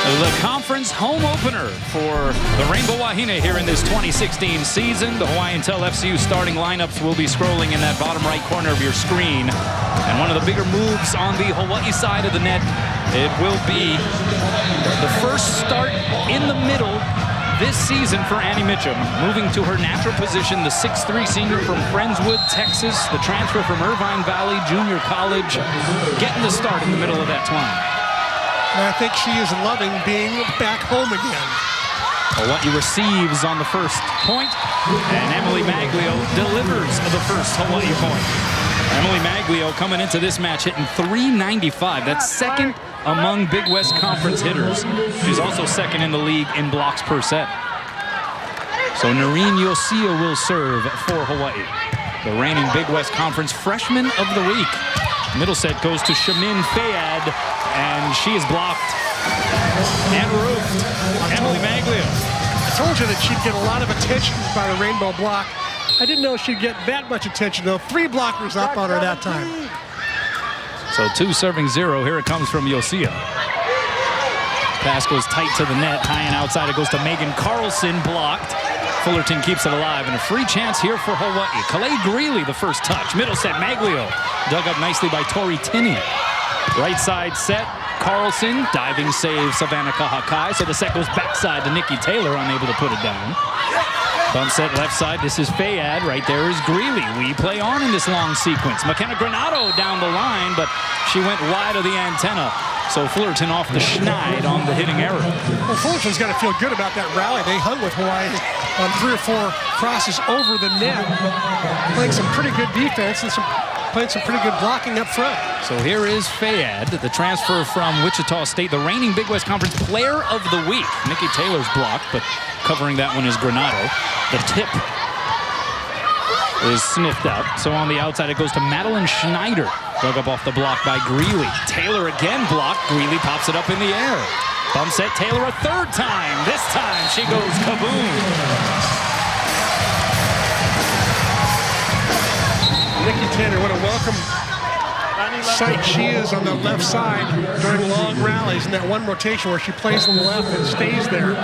The conference home opener for the Rainbow Wahine here in this 2016 season. The Hawaii Intel FCU starting lineups will be scrolling in that bottom right corner of your screen. And one of the bigger moves on the Hawaii side of the net, it will be the first start in the middle this season for Annie Mitchum, moving to her natural position, the 6'3" senior from Friendswood, Texas, the transfer from Irvine Valley Junior College, getting the start in the middle of that twine. And I think she is loving being back home again. Hawaii receives on the first point, and Emily Maglio delivers the first Hawaii point. Emily Maglio coming into this match hitting .395. That's second among Big West Conference hitters. She's also second in the league in blocks per set. So Noreen Yosia will serve for Hawaii, the reigning Big West Conference Freshman of the Week. Middle set goes to Shamin Fayad, and she is blocked and roofed. Emily Maglio. I told you that she'd get a lot of attention by the Rainbow block. I didn't know she'd get that much attention, though. 3 blockers up on her that time. So 2 serving 0. Here it comes from Yosia. Pass goes tight to the net. High and outside it goes to Megan Carlson, blocked. Fullerton keeps it alive, and a free chance here for Hawaii. Kalei Greeley, the first touch. Middle set, Maglio. Dug up nicely by Tori Tinney. Right side set, Carlson. Diving save, Savannah Kahakai. So the set goes backside to Nikki Taylor, unable to put it down. Bump set left side, this is Fayad. Right there is Greeley. We play on in this long sequence. McKenna Granato down the line, but she went wide of the antenna. So Fullerton off the schneid on the hitting error. Well, Fullerton's got to feel good about that rally. They hung with Hawaii on 3 or 4 crosses over the net, playing some pretty good defense and playing some pretty good blocking up front. So here is Fayad, the transfer from Wichita State, the reigning Big West Conference Player of the Week. Nikki Taylor's blocked, but covering that one is Granato. The tip is sniffed out. So on the outside, it goes to Madeline Schneider. Dug up off the block by Greeley. Taylor again blocked. Greeley pops it up in the air. Bump set Taylor a 3rd time. This time she goes kaboom. Nikki Taylor, what a welcome sight she is on the left side during long rallies in that one rotation where she plays on the left and stays there.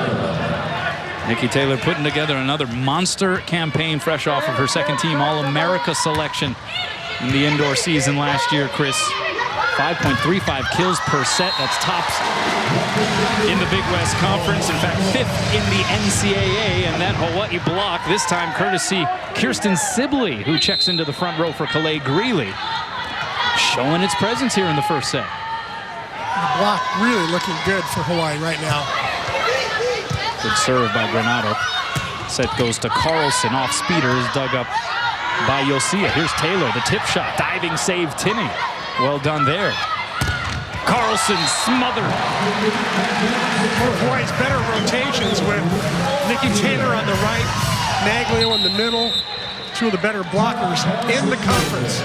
Nikki Taylor putting together another monster campaign fresh off of her second-team All-America selection in the indoor season last year, Chris. 5.35 kills per set. That's tops in the Big West Conference. In fact, 5th in the NCAA. And that Hawaii block, this time courtesy KIRSTEN Sibley, who checks into the front row for Kalei Greeley. Showing its presence here in the first set. The block really looking good for Hawaii right now. Good serve by Granato. Set goes to Carlson. Off speeders, dug up by Yosia. Here's Taylor, the tip shot. Diving save, Tinney. Well done there. Carlson smothered. One of Hawaii's better rotations with Nikki Taylor on the right, Maglio in the middle. 2 of the better blockers in the conference.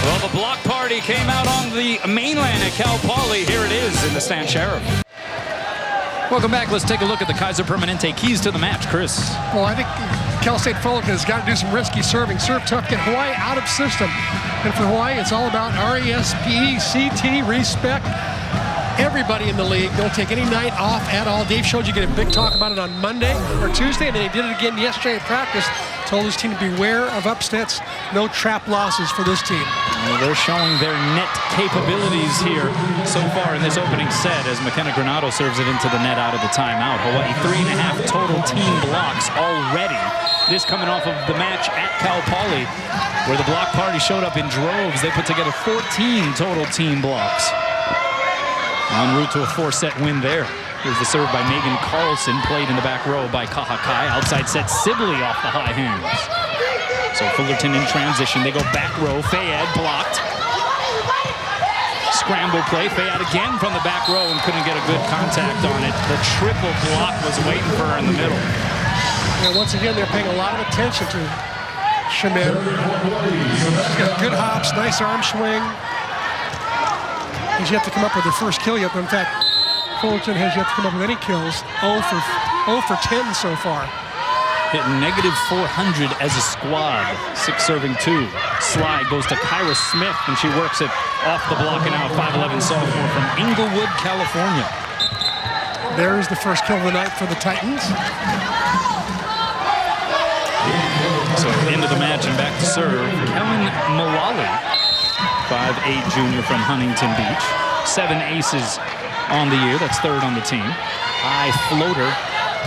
Well, the block party came out on the mainland at Cal Poly. Here it is in the Stan Sheriff. Welcome back. Let's take a look at the Kaiser Permanente keys to the match, Chris. Well, I think Cal State Fullerton has got to do some risky serving. Serve tough, get Hawaii out of system. And for Hawaii, it's all about RESPECT, respect. Everybody in the league, don't take any night off at all. Dave showed you get a big talk about it on Monday or Tuesday, and then he did it again yesterday in practice. Told his team to beware of upsets, no trap losses for this team. Well, they're showing their net capabilities here so far in this opening set as McKenna Granato serves it into the net out of the timeout. Hawaii 3.5 total team blocks already. This coming off of the match at Cal Poly, where the block party showed up in droves. They put together 14 total team blocks. En route to a 4-set win there. Here's the serve by Megan Carlson, played in the back row by Kahakai. Outside set, Sibley off the high hands. So Fullerton in transition. They go back row. Fayad blocked. Scramble play. Fayad again from the back row and couldn't get a good contact on it. The triple block was waiting for her in the middle. Yeah, once again, they're paying a lot of attention to Shamin. She's got good hops, nice arm swing. He's yet to come up with her first kill yet, but in fact, Fullerton has yet to come up with any kills. 0 for 10 so far. Hitting -400 as a squad. 6 serving 2. Slide goes to KYRA Smith, and she works it off the block and out. 5'11" sophomore from Inglewood, California. There's the first kill of the night for the Titans. So into the match and back to serve. Kellen Mullally, 5'8" junior from Huntington Beach. 7 aces on the year. That's third on the team. High floater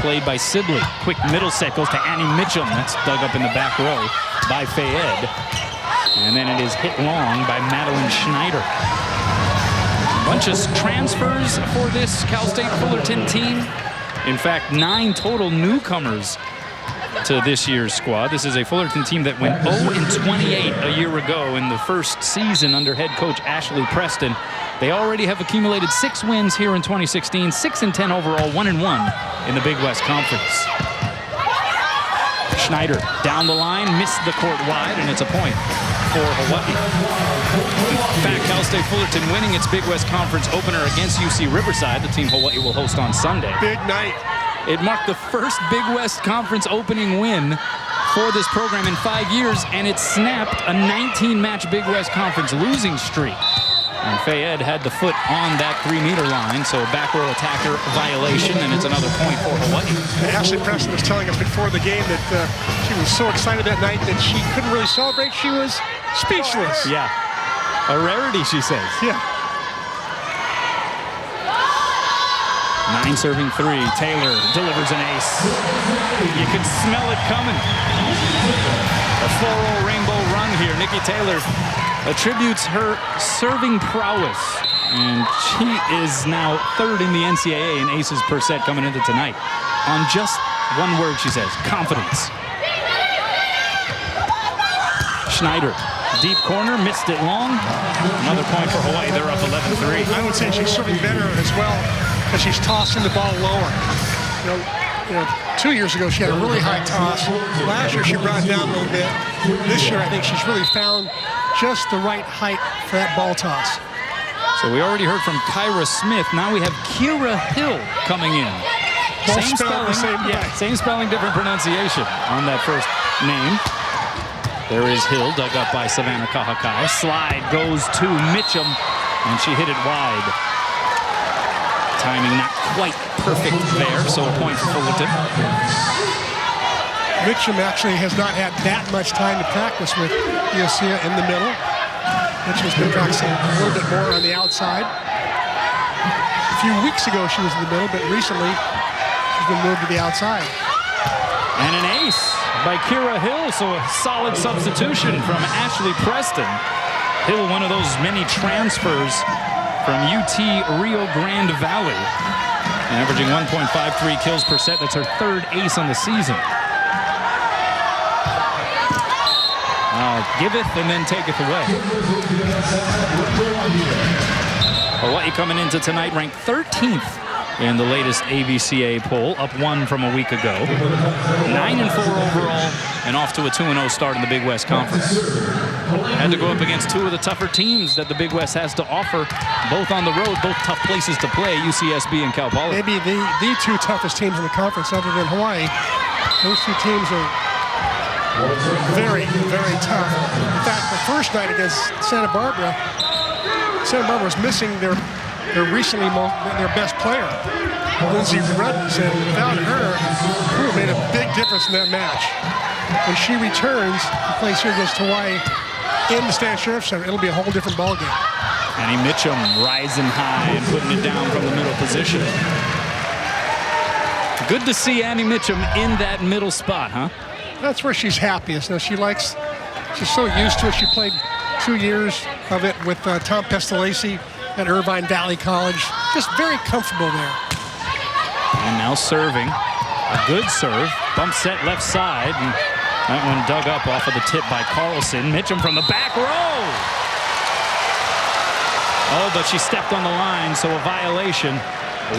played by Sibley. Quick middle set goes to Annie Mitchum. That's dug up in the back row by Fayed. And then it is hit long by Madeline Schneider. Bunch of transfers for this Cal State Fullerton team. In fact, 9 total newcomers to this year's squad. This is a Fullerton team that went 0-28 a year ago in the first season under head coach Ashley Preston. They already have accumulated 6 wins here in 2016, 6-10 overall, 1-1 in the Big West Conference. Schneider down the line, missed the court wide, and it's a point for Hawaii. In fact, Cal State Fullerton winning its Big West Conference opener against UC Riverside, the team Hawaii will host on Sunday. Big night. It marked the first Big West Conference opening win for this program in 5 years, and it snapped a 19-match Big West Conference losing streak. And Fayed had the foot on that 3-meter line, so a back row attacker violation, and it's another point for Hawaii. Ashley Preston was telling us before the game that she was so excited that night that she couldn't really celebrate. She was speechless. Yeah, a rarity, she says. Yeah. 9 serving 3. Taylor delivers an ace. You can smell it coming. A 4-0 rainbow run here. Nikki Taylor attributes her serving prowess, and she is now 3rd in the NCAA in aces per set coming into tonight. On just one word, she says, confidence. Schneider, deep corner, missed it long. Another point for Hawaii. They're up 11-3. I would say she's serving better as well because she's tossing the ball lower. You know, 2 years ago she had a really high toss. Last year she brought it down a little bit. This year I think she's really found just the right height for that ball toss. So we already heard from KYRA Smith. Now we have KIRA Hill coming in. Both spelled the same way. Same spelling, different pronunciation on that first name. There is Hill, dug up by Savannah Kahakai. Slide goes to Mitchum, and she hit it wide. Timing not quite perfect there, so a point for Fullerton. Mitchum actually has not had that much time to practice with Yosia in the middle. Mitchum's been practicing a little bit more on the outside. A few weeks ago she was in the middle, but recently she's been moved to the outside. And an ace by KIRA Hill, so a solid substitution from Ashley Preston. Hill, one of those many transfers from UT Rio Grande Valley, averaging 1.53 kills per set. That's her 3rd ace on the season. Giveth and then taketh away. Hawaii coming into tonight ranked 13th in the latest AVCA poll, up 1 from a week ago. 9-4 overall, and off to a 2-0 start in the Big West Conference. Had to go up against 2 of the tougher teams that the Big West has to offer, both on the road, both tough places to play, UCSB and Cal Poly. Maybe the 2 toughest teams in the conference other than Hawaii. Those 2 teams are very, very tough. In fact, the first night against Santa Barbara was missing their best player, Lindsey Ruddens, and without her, it made a big difference in that match. When she returns and plays here against Hawaii in the Stan Sheriff Center, it'll be a whole different ballgame. Annie Mitchum rising high and putting it down from the middle position. Good to see Annie Mitchum in that middle spot, huh? That's where she's happiest. Now she's so used to it. She played 2 years of it with Tom Pestalacy at Irvine Valley College. Just very comfortable there. And now serving. A good serve. Bump set left side. And that one dug up off of the tip by Carlson. Mitchum from the back row. Oh, but she stepped on the line, so a violation.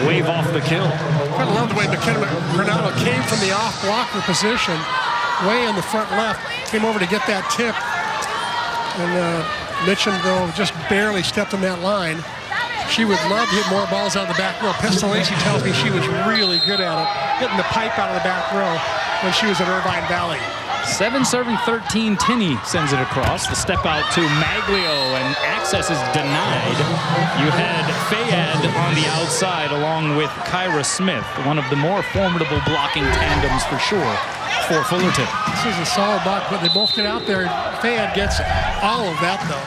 Wave off the kill. I love the way McKenna Granado came from the off blocker position, way in the front left, came over to get that tip. And Mitchum, though, just barely stepped on that line. She would love to hit more balls out of the back row. Pestalacy tells me she was really good at it, hitting the pipe out of the back row when she was at Irvine Valley. 7 serving 13, Tinney sends it across. The step out to Maglio, and access is denied. You had Fayed on on the outside along with KYRA Smith, one of the more formidable blocking tandems for sure for Fullerton. This is a solid block, but they both get out there. Fayette gets all of that, though.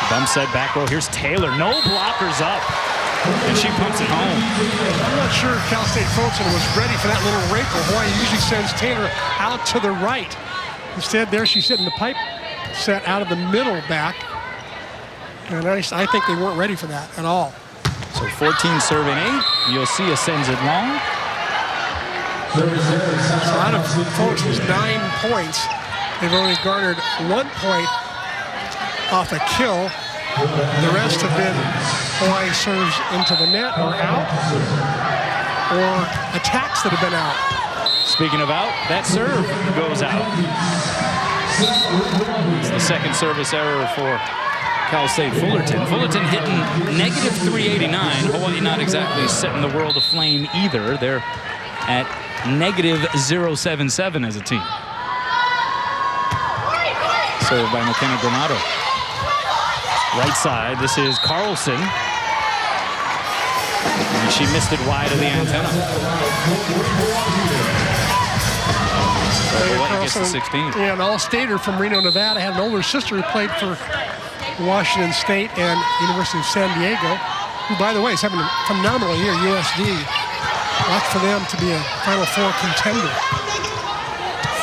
Bump set back row. Here's Taylor. No blockers up. And she pumps it home. I'm not sure if Cal State Fullerton was ready for that little wrinkle. Hawaii usually sends Taylor out to the right. Instead, there she's hitting the pipe set out of the middle back. And I think they weren't ready for that at all. So 14 serving 8. Yosia sends it long. So out of Fullerton's 9 points, they've only garnered 1 point off a kill. The rest have been Hawaii serves into the net or out, or attacks that have been out. Speaking of out, that serve goes out. It's the second service error for Cal State Fullerton. Fullerton hitting negative 389. Hawaii not exactly setting the world aflame either. They're at negative 077 as a team. Served by McKenna Granato. Right side, this is Carlson. And she missed it wide of the antenna. Hawaii gets to 16. Yeah, an all-stater from Reno, Nevada. Had an older sister who played for Washington State and University of San Diego, who, by the way, is having a phenomenal year, USD. Watch for them to be a Final Four contender.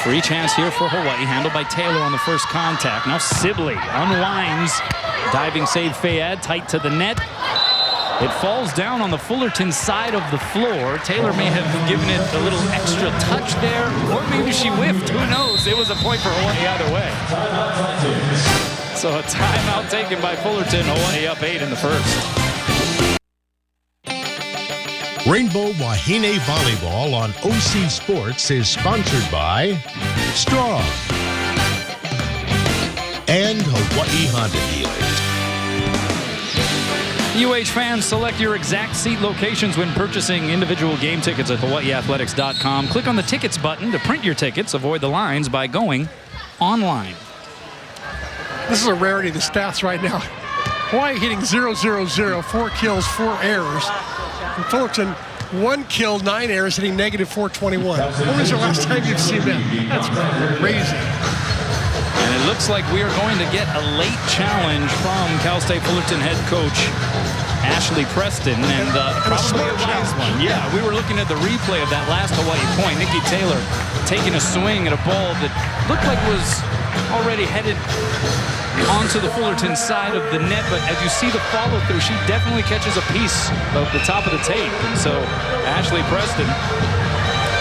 Free chance here for Hawaii, handled by Taylor on the first contact. Now Sibley unwinds. Diving save Fayette, tight to the net. It falls down on the Fullerton side of the floor. Taylor may have given it a little extra touch there, or maybe she whiffed. Who knows? It was a point for Hawaii either way. So a timeout taken by Fullerton. Hawaii up 8 in the first. Rainbow Wahine Volleyball on OC Sports is sponsored by Strong and Hawaii Honda Dealers. UH fans, select your exact seat locations when purchasing individual game tickets at hawaiiathletics.com. Click on the tickets button to print your tickets. Avoid the lines by going online. This is a rarity, the stats right now. Hawaii hitting 0-0-0, 4 kills, 4 errors. And Fullerton, 1 kill, 9 errors, hitting negative 421. When was the last time you've seen that? That's crazy. And it looks like we are going to get a late challenge from Cal State Fullerton head coach Ashley Preston, and probably a wise one. Yeah, we were looking at the replay of that last Hawaii point. Nikki Taylor taking a swing at a ball that looked like was already headed onto the Fullerton side of the net, but as you see the follow-through, she definitely catches a piece of the top of the tape. And so Ashley Preston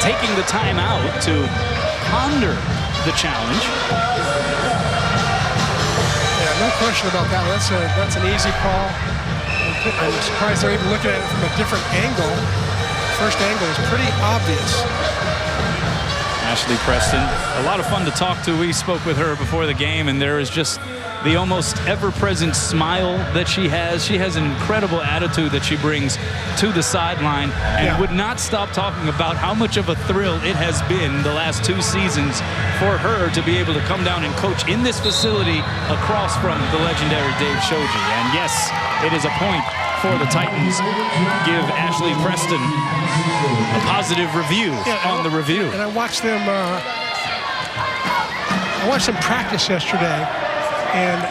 taking the time out to ponder the challenge. Yeah, no question about that. That's an easy call. I'm surprised they're even looking at it from a different angle. First angle is pretty obvious. Ashley Preston, a lot of fun to talk to. We spoke with her before the game, and there is just the almost ever-present smile that she has. She has an incredible attitude that she brings to the sideline, and would not stop talking about how much of a thrill it has been the last 2 seasons for her to be able to come down and coach in this facility across from the legendary Dave Shoji. And yes, it is a point for the Titans. Give Ashley Preston a positive review on the review. And I watched them practice yesterday, and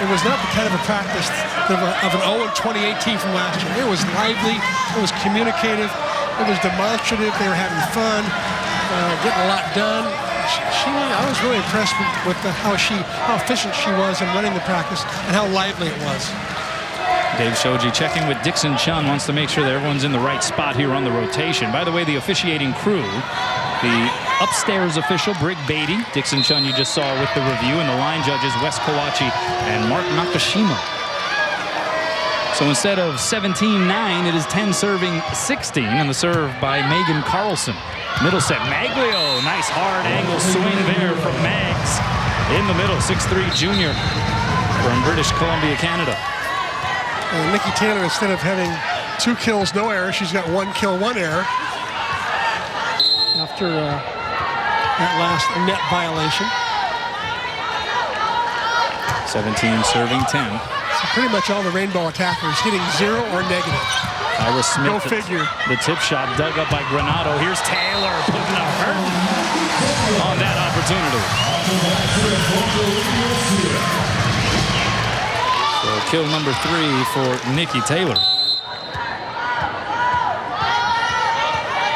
it was not the kind of a practice of an 0-28 team from last year. It was lively, it was communicative, it was demonstrative. They were having fun, getting a lot done. I was really impressed with how efficient she was in running the practice and how lively it was. Dave Shoji checking with Dixon Chun, wants to make sure that everyone's in the right spot here on the rotation. By the way, the officiating crew, the upstairs official, Brig Beatty, Dixon Chun you just saw with the review, and the line judges, Wes Kawachi and Mark Nakashima. So instead of 17-9, it is 10 serving 16, and the serve by Megan Carlson. Middle set, Maglio, nice hard angle swing there from Mags. In the middle, 6'3" junior from British Columbia, Canada. Nikki Taylor, instead of having 2 kills, no error, she's got 1 kill, 1 error after that last net violation. 17 serving 10. So pretty much all the rainbow attackers hitting 0 or negative. KYRA Smith, Go figure. The tip shot dug up by Granado. Here's Taylor putting a hurt on that opportunity. So kill number 3 for NIKKI Taylor.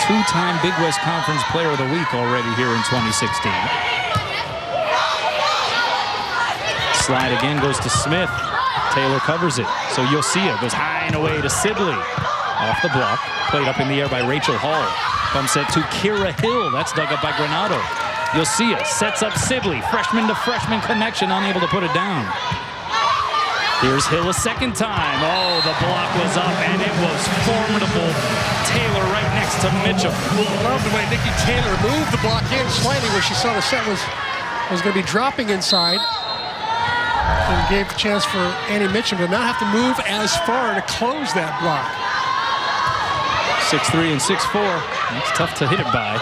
Two-time Big West Conference Player of the Week already here in 2016. Slide again goes to Smith. Taylor covers it. So Yosia goes high and away to Sibley. Off the block. Played up in the air by Rachel Hall. Bump set to KIRA Hill. That's dug up by Granado. Yosia sets up Sibley. Freshman to freshman connection. Unable to put it down. Here's Hill a second time. Oh, the block was up, and it was formidable. Taylor right next to Mitchell. I love the way NIKKI Taylor moved the block in slightly when she saw the set was going to be dropping inside. And gave a chance for Annie Mitchell to not have to move as far to close that block. 6'3" and 6'4". It's tough to hit it by.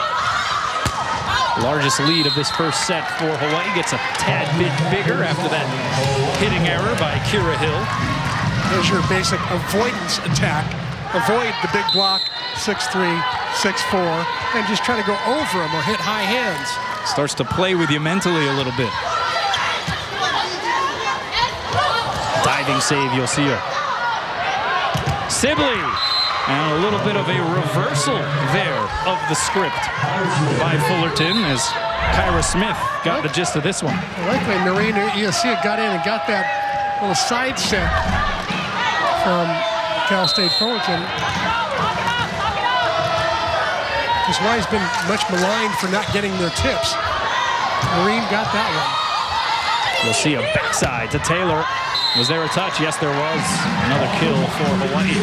Largest lead of this first set for Hawaii gets a tad bit bigger after that hitting error by KIRA Hill. There's your basic avoidance attack. Avoid the big block, 6'3", 6'4", and just try to go over them or hit high hands. Starts to play with you mentally a little bit. Diving save, you'll see her. Sibley. And a little bit of a reversal there of the script by Fullerton as KYRA Smith got the gist of this one. I like when Noreen Yosia got in and got that little side set from Cal State Fullerton. Because Hawaii's been much maligned for not getting their tips. Noreen got that one. We'll see a backside to Taylor. Was there a touch? Yes, there was. Another kill for Hawaii.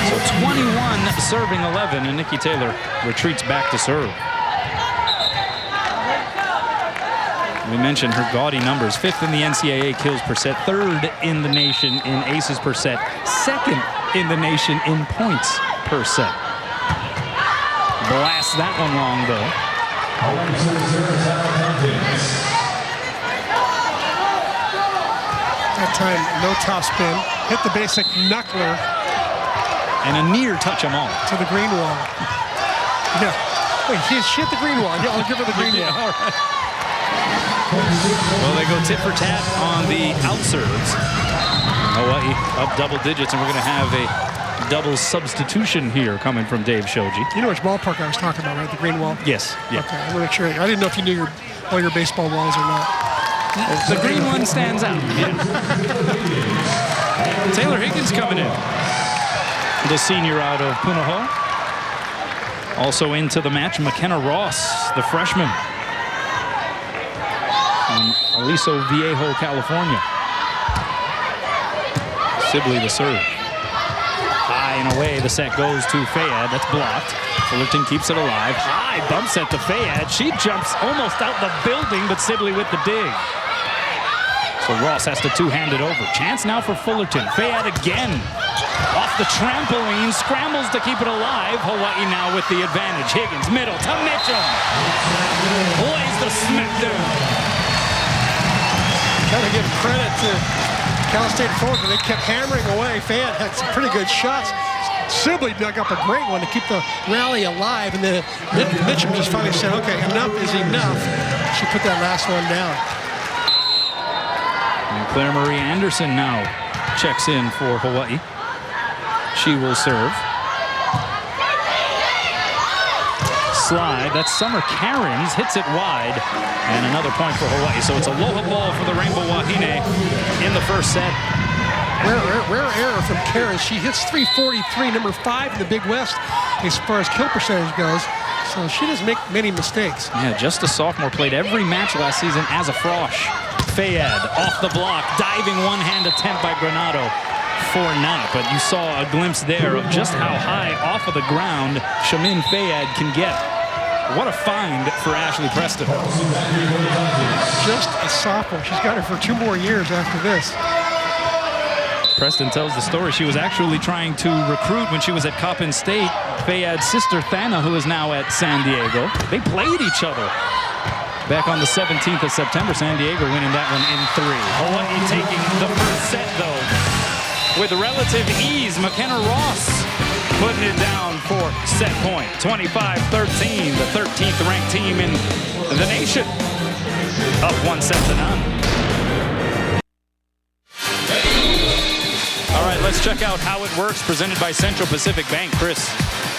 So 21 serving 11, and NIKKI Taylor retreats back to serve. We mentioned her gaudy numbers. 5th in the NCAA kills per set, 3rd in the nation in aces per set, 2nd in the nation in points per set. Blast that one long, though. That time, no top spin. Hit the basic knuckler. And a near touch them all. To the green wall. Yeah. Wait, she hit the green wall. Yeah, I'll give her the green wall. All right. Well, they go tit for tat on the out serves. Hawaii up double digits, and we're going to have a double substitution here coming from Dave Shoji. You know which ballpark I was talking about, right? The green wall? Yes. Yeah. Okay, I want to make sure. I didn't know if you knew all your baseball walls or not. The green one stands out. Yeah. Taylor Higgins coming in. The senior out of Punahou. Also into the match, McKenna Ross, the freshman from Aliso Viejo, California. Sibley the serve. High and away, the set goes to Fayad. That's blocked. Fullerton keeps it alive. High bump set to Fayad. She jumps almost out the building, but Sibley with the dig. So Ross has to two-hand it over. Chance now for Fullerton. Fayad again. Off the trampoline, scrambles to keep it alive. Hawaii now with the advantage. Higgins, middle to Mitchell. Lays the smackdown. Trying to give credit to Cal State Fullerton. They kept hammering away. Fayad had some pretty good shots. Sibley dug up a great one to keep the rally alive. And then Mitchell just finally said, okay, enough is enough. She put that last one down. And Claire Marie Anderson now checks in for Hawaii. She will serve. Slide, that's Summer Cairns, hits it wide, and another point for Hawaii. So it's a aloha ball for the Rainbow Wahine in the first set. Rare error from Cairns. She hits .343, number 5 in the Big West as far as kill percentage goes. So she doesn't make many mistakes. Yeah, just a sophomore, played every match last season as a frosh. Fayad off the block, diving one-hand attempt by Granado. For not, but you saw a glimpse there of just how high off of the ground Shamin Fayad can get. What a find for Ashley Preston. Just a sophomore. She's got her for 2 more years after this. Preston tells the story. She was actually trying to recruit when she was at Coppin State. Fayad's sister Thana, who is now at San Diego. They played each other back on the 17th of September. San Diego winning that one in 3. Hawaii taking the first set, though, with relative ease. McKenna Ross putting it down for set point. 25-13, the 13th ranked team in the nation. Up 1 set to none. All right, let's check out how it works, presented by Central Pacific Bank. Chris.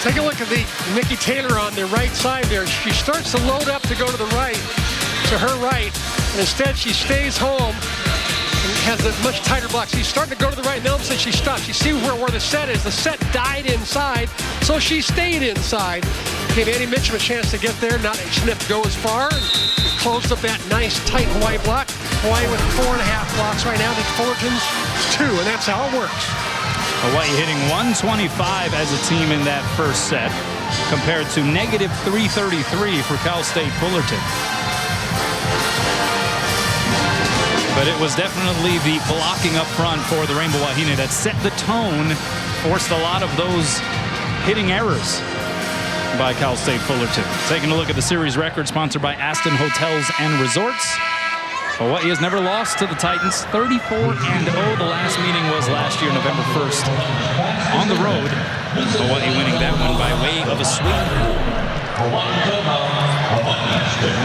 Take a look at the Nikki Taylor on the right side there. She starts to load up to go to the right, to her right, and instead she stays home and has a much tighter block. She's starting to go to the right, and all of a sudden she stops. You see where the set is. The set died inside, so she stayed inside. Gave Annie Mitchum a chance to get there. Not she didn't have to go as far. Closed up that nice, tight Hawaii block. Hawaii with 4.5 blocks right now. The Fullerton's 2, and that's how it works. Hawaii hitting 125 as a team in that first set, compared to negative 333 for Cal State Fullerton. But it was definitely the blocking up front for the Rainbow Wahine that set the tone, forced a lot of those hitting errors by Cal State Fullerton. Taking a look at the series record, sponsored by Aston Hotels and Resorts. Hawaii has never lost to the Titans. 34-0. The last meeting was last year, November 1st, on the road. Hawaii winning that one by way of a sweep.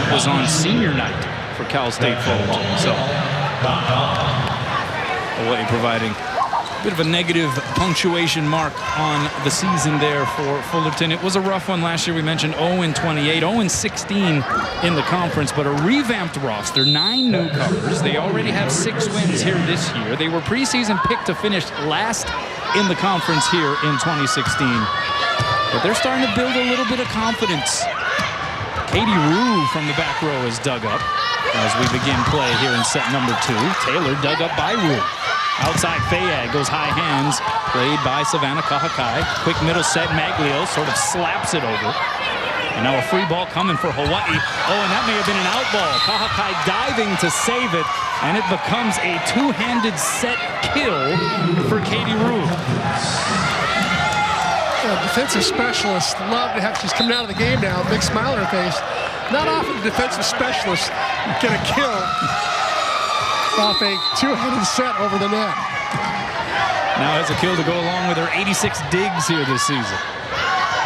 It was on senior night for Cal State Fullerton. So Hawaii providing a bit of a negative punctuation mark on the season there for Fullerton. It was a rough one last year. We mentioned 0-28, 0-16 in the conference, but a revamped roster, 9 newcomers. They already have 6 wins here this year. They were preseason picked to finish last in the conference here in 2016. But they're starting to build a little bit of confidence. Katie Rue from the back row is dug up as we begin play here in set number 2. Taylor dug up by Rue. Outside Fayad goes high hands, played by Savannah Kahakai. Quick middle set, Maglio sort of slaps it over. And now a free ball coming for Hawaii. Oh, and that may have been an out ball. Kahakai diving to save it, and it becomes a two-handed set kill for Katie Rue. Defensive specialist, love to have, she's coming out of the game now, big smile on her face. Not often a defensive specialist get a kill off a two-handed set over the net. Now has a kill to go along with her 86 digs here this season.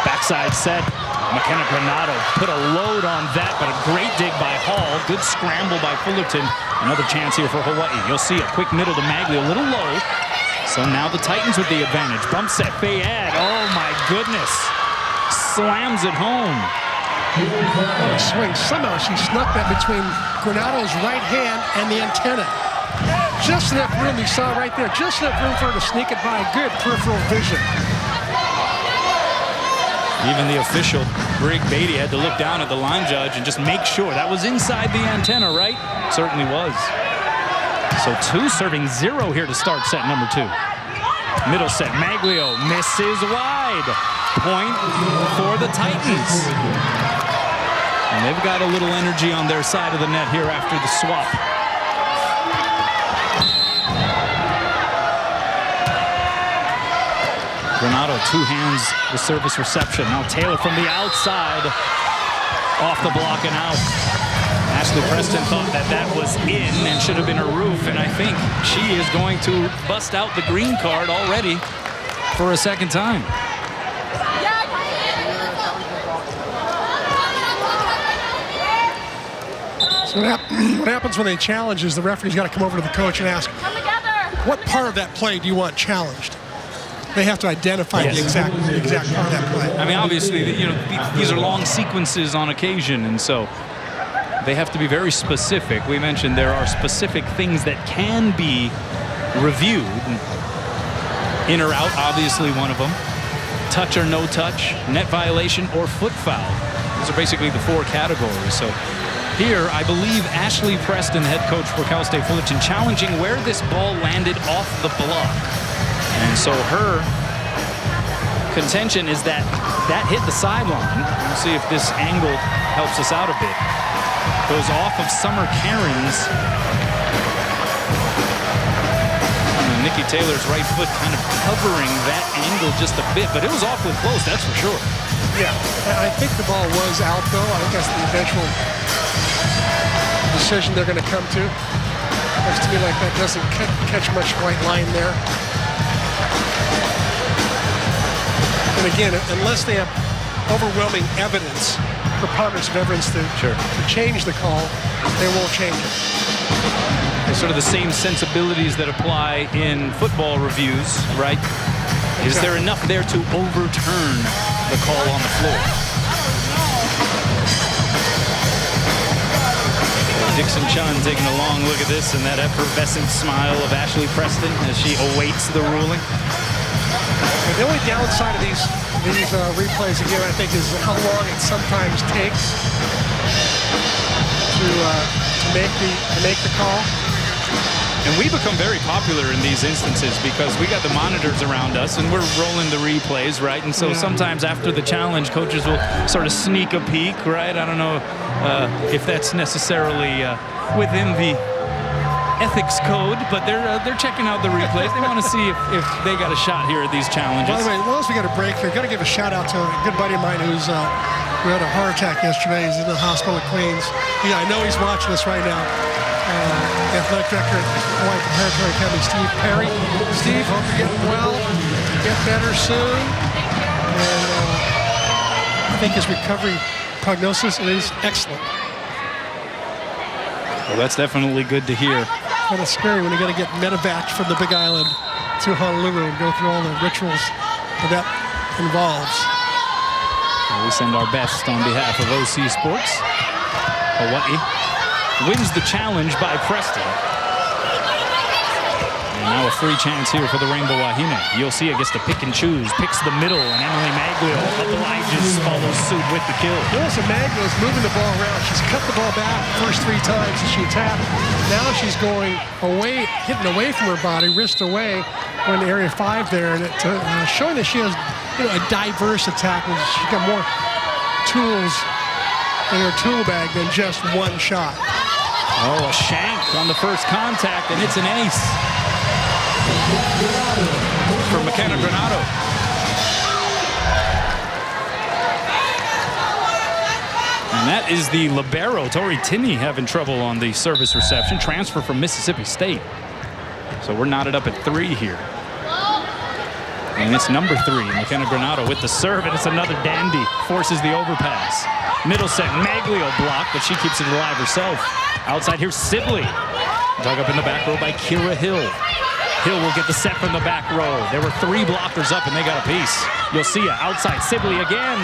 Backside set. McKenna Granado put a load on that, but a great dig by Hall. Good scramble by Fullerton. Another chance here for Hawaii. You'll see a quick middle to Maglio, a little low. So now the Titans with the advantage. Bump set, Fayad. Oh my goodness. Slams it home. Swing. Somehow she snuck that between Granado's right hand and the antenna. Just enough room, you saw right there. Just enough room for her to sneak it by. Good peripheral vision. Even the official, Brig Beatty, had to look down at the line judge and just make sure that was inside the antenna, right? Certainly was. So 2 serving 0 here to start set number 2. Middle set, Maglio misses wide. Point for the Titans. And they've got a little energy on their side of the net here after the swap. Granado, 2 hands, the service reception. Now Taylor from the outside, off the block and out. Ashley Preston thought that was in and should have been a roof, and I think she is going to bust out the green card already for a second time. So what happens when they challenge is the referee's got to come over to the coach and ask, what part of that play do you want challenged? They have to identify the exact part of that play. I mean, obviously, these are long sequences on occasion, and so they have to be very specific. We mentioned there are specific things that can be reviewed. In or out, obviously one of them. Touch or no touch, net violation, or foot foul. Those are basically the 4 categories. So here, I believe Ashley Preston, head coach for Cal State Fullerton, challenging where this ball landed off the block. And so her contention is that hit the sideline. We'll see if this angle helps us out a bit. Goes off of Summer Cairns. And NIKKI Taylor's right foot kind of covering that angle just a bit, but it was awfully close, that's for sure. Yeah, I think the ball was out, though. I think that's the eventual decision they're going to come to. Looks to me like that doesn't catch much white line there. And again, unless they have overwhelming evidence, preponderance of evidence to change the call, they won't change it. It's sort of the same sensibilities that apply in football reviews, right? Is there enough there to overturn the call on the floor? Dixon Chun taking a long look at this and that effervescent smile of Ashley Preston as she awaits the ruling. The only downside of these replays, again, I think, is how long it sometimes takes to make the call. And we become very popular in these instances because we got the monitors around us and we're rolling the replays, right? And so sometimes after the challenge, coaches will sort of sneak a peek, right? I don't know if that's necessarily within the ethics code, but they're checking out the replays. They want to see if they got a shot here at these challenges. By the way, as long as we got a break here, got to give a shout out to a good buddy of mine who had a heart attack yesterday. He's in the hospital at Queens. Yeah, I know he's watching us right now. Athletic Director at Hawaii Preparatory Academy, Steve Perry. Steve, hope you're getting well. Get better soon. And I think his recovery prognosis is excellent. Well, that's definitely good to hear. Kind of scary when you got to get medevaced from the Big Island to Honolulu and go through all the rituals that involves. Well, we send our best on behalf of OCSports. Hawaii wins the challenge by Preston. And now a free chance here for the Rainbow Wahine. Yosia gets to pick and choose, picks the middle, and Emily Maglio obliges follows suit with the kill. Melissa Maglio is moving the ball around. She's cut the ball back the first 3 times that she attacked. Now she's going away, hitting away from her body, wrist away, going to area 5 there, and it, showing that she has a diverse attack. She's got more tools in her tool bag than just one shot. Oh, a shank on the first contact, and it's an ace for McKenna Granato. And that is the libero, Tori Tinney, having trouble on the service reception. Transfer from Mississippi State. So we're knotted up at 3 here. And it's number 3, McKenna Granato with the serve, and it's another dandy. Forces the overpass. Middle set, Maglio blocked, but she keeps it alive herself. Outside here, Sibley. Dug up in the back row by KIRA Hill. Hill will get the set from the back row. There were 3 blockers up, and they got a piece. Yosia outside, Sibley again.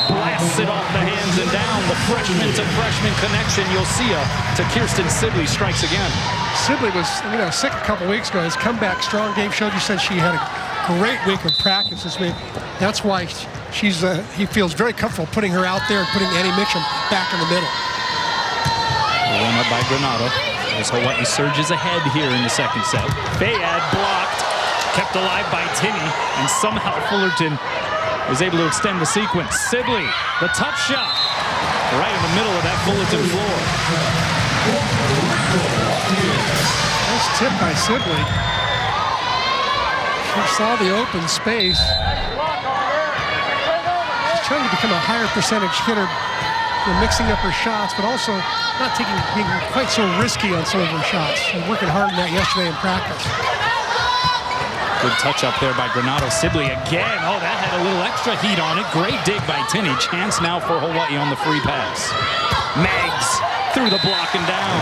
Blasts it off the hands and down. The freshman to freshman connection. Yosia to Kirsten Sibley strikes again. Sibley was sick a couple weeks ago. His comeback strong. Dave showed you, said she had a great week of practice this week. That's why he feels very comfortable putting her out there and putting Annie Mitchum back in the middle. Run up by Granato as Hawaii surges ahead here in the second set. Fayad blocked, kept alive by Tinney, and somehow Fullerton was able to extend the sequence. Sibley, the tough shot, right in the middle of that Fullerton floor. Nice tip by Sibley. She saw the open space. She's trying to become a higher percentage hitter, mixing up her shots, but also not being quite so risky on some of her shots. She's working hard on that yesterday in practice. Good touch up there by Granato. Sibley again. Oh, that had a little extra heat on it. Great dig by Tinney. Chance now for Hawaii on the free pass. Mags through the block and down.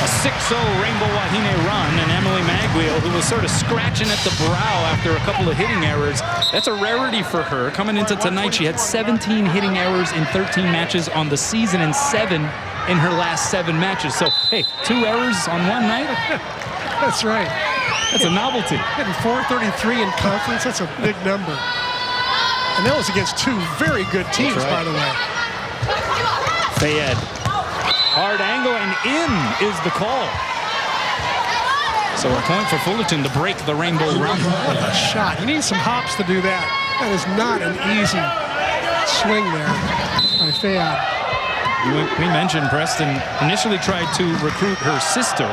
A 6-0 Rainbow Wahine run, and Emily Maglio, who was sort of scratching at the brow after a couple of hitting errors. That's a rarity for her. Coming into tonight, she had 17 hitting errors in 13 matches on the season and 7 in her last 7 matches. So, hey, 2 errors on one night? That's right. That's a novelty. Hitting .433 in conference, that's a big number. And that was against 2 very good teams, by the way. Fayed. Hard angle, and in is the call. So a point for Fullerton to break the Rainbow run. What a shot. You need some hops to do that. That is not an easy swing there by Fayed. We mentioned Preston initially tried to recruit her sister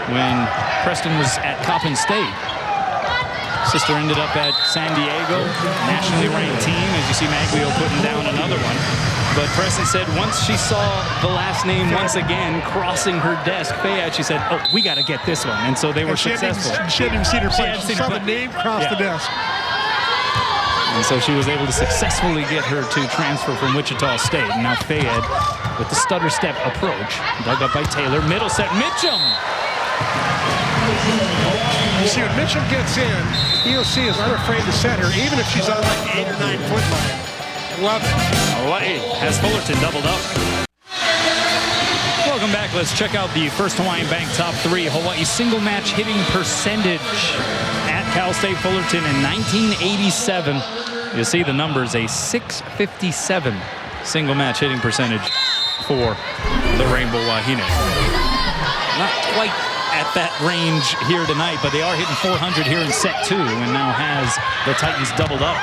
when Preston was at Coppin State. Sister ended up at San Diego, nationally ranked team, as you see Maglio putting down another one. But Preston said once she saw the last name once again crossing her desk, Fayette, she said, oh, we got to get this one. And so they were successful. She hadn't even seen her play. She saw the name cross the desk. And so she was able to successfully get her to transfer from Wichita State. And now Fayette with the stutter step approach. Dug up by Taylor. Middle set. Mitchum. You see, when Mitchum gets in, EOC is unafraid to set her, even if she's on like 8 or 9 foot line. Love it. Hawaii has Fullerton doubled up. Welcome back. Let's check out the First Hawaiian Bank top 3 Hawaii single match hitting percentage at Cal State Fullerton in 1987. You see the numbers, a .657 single match hitting percentage for the Rainbow Wahine. Not quite at that range here tonight, but they are hitting .400 here in set 2 and now has the Titans doubled up.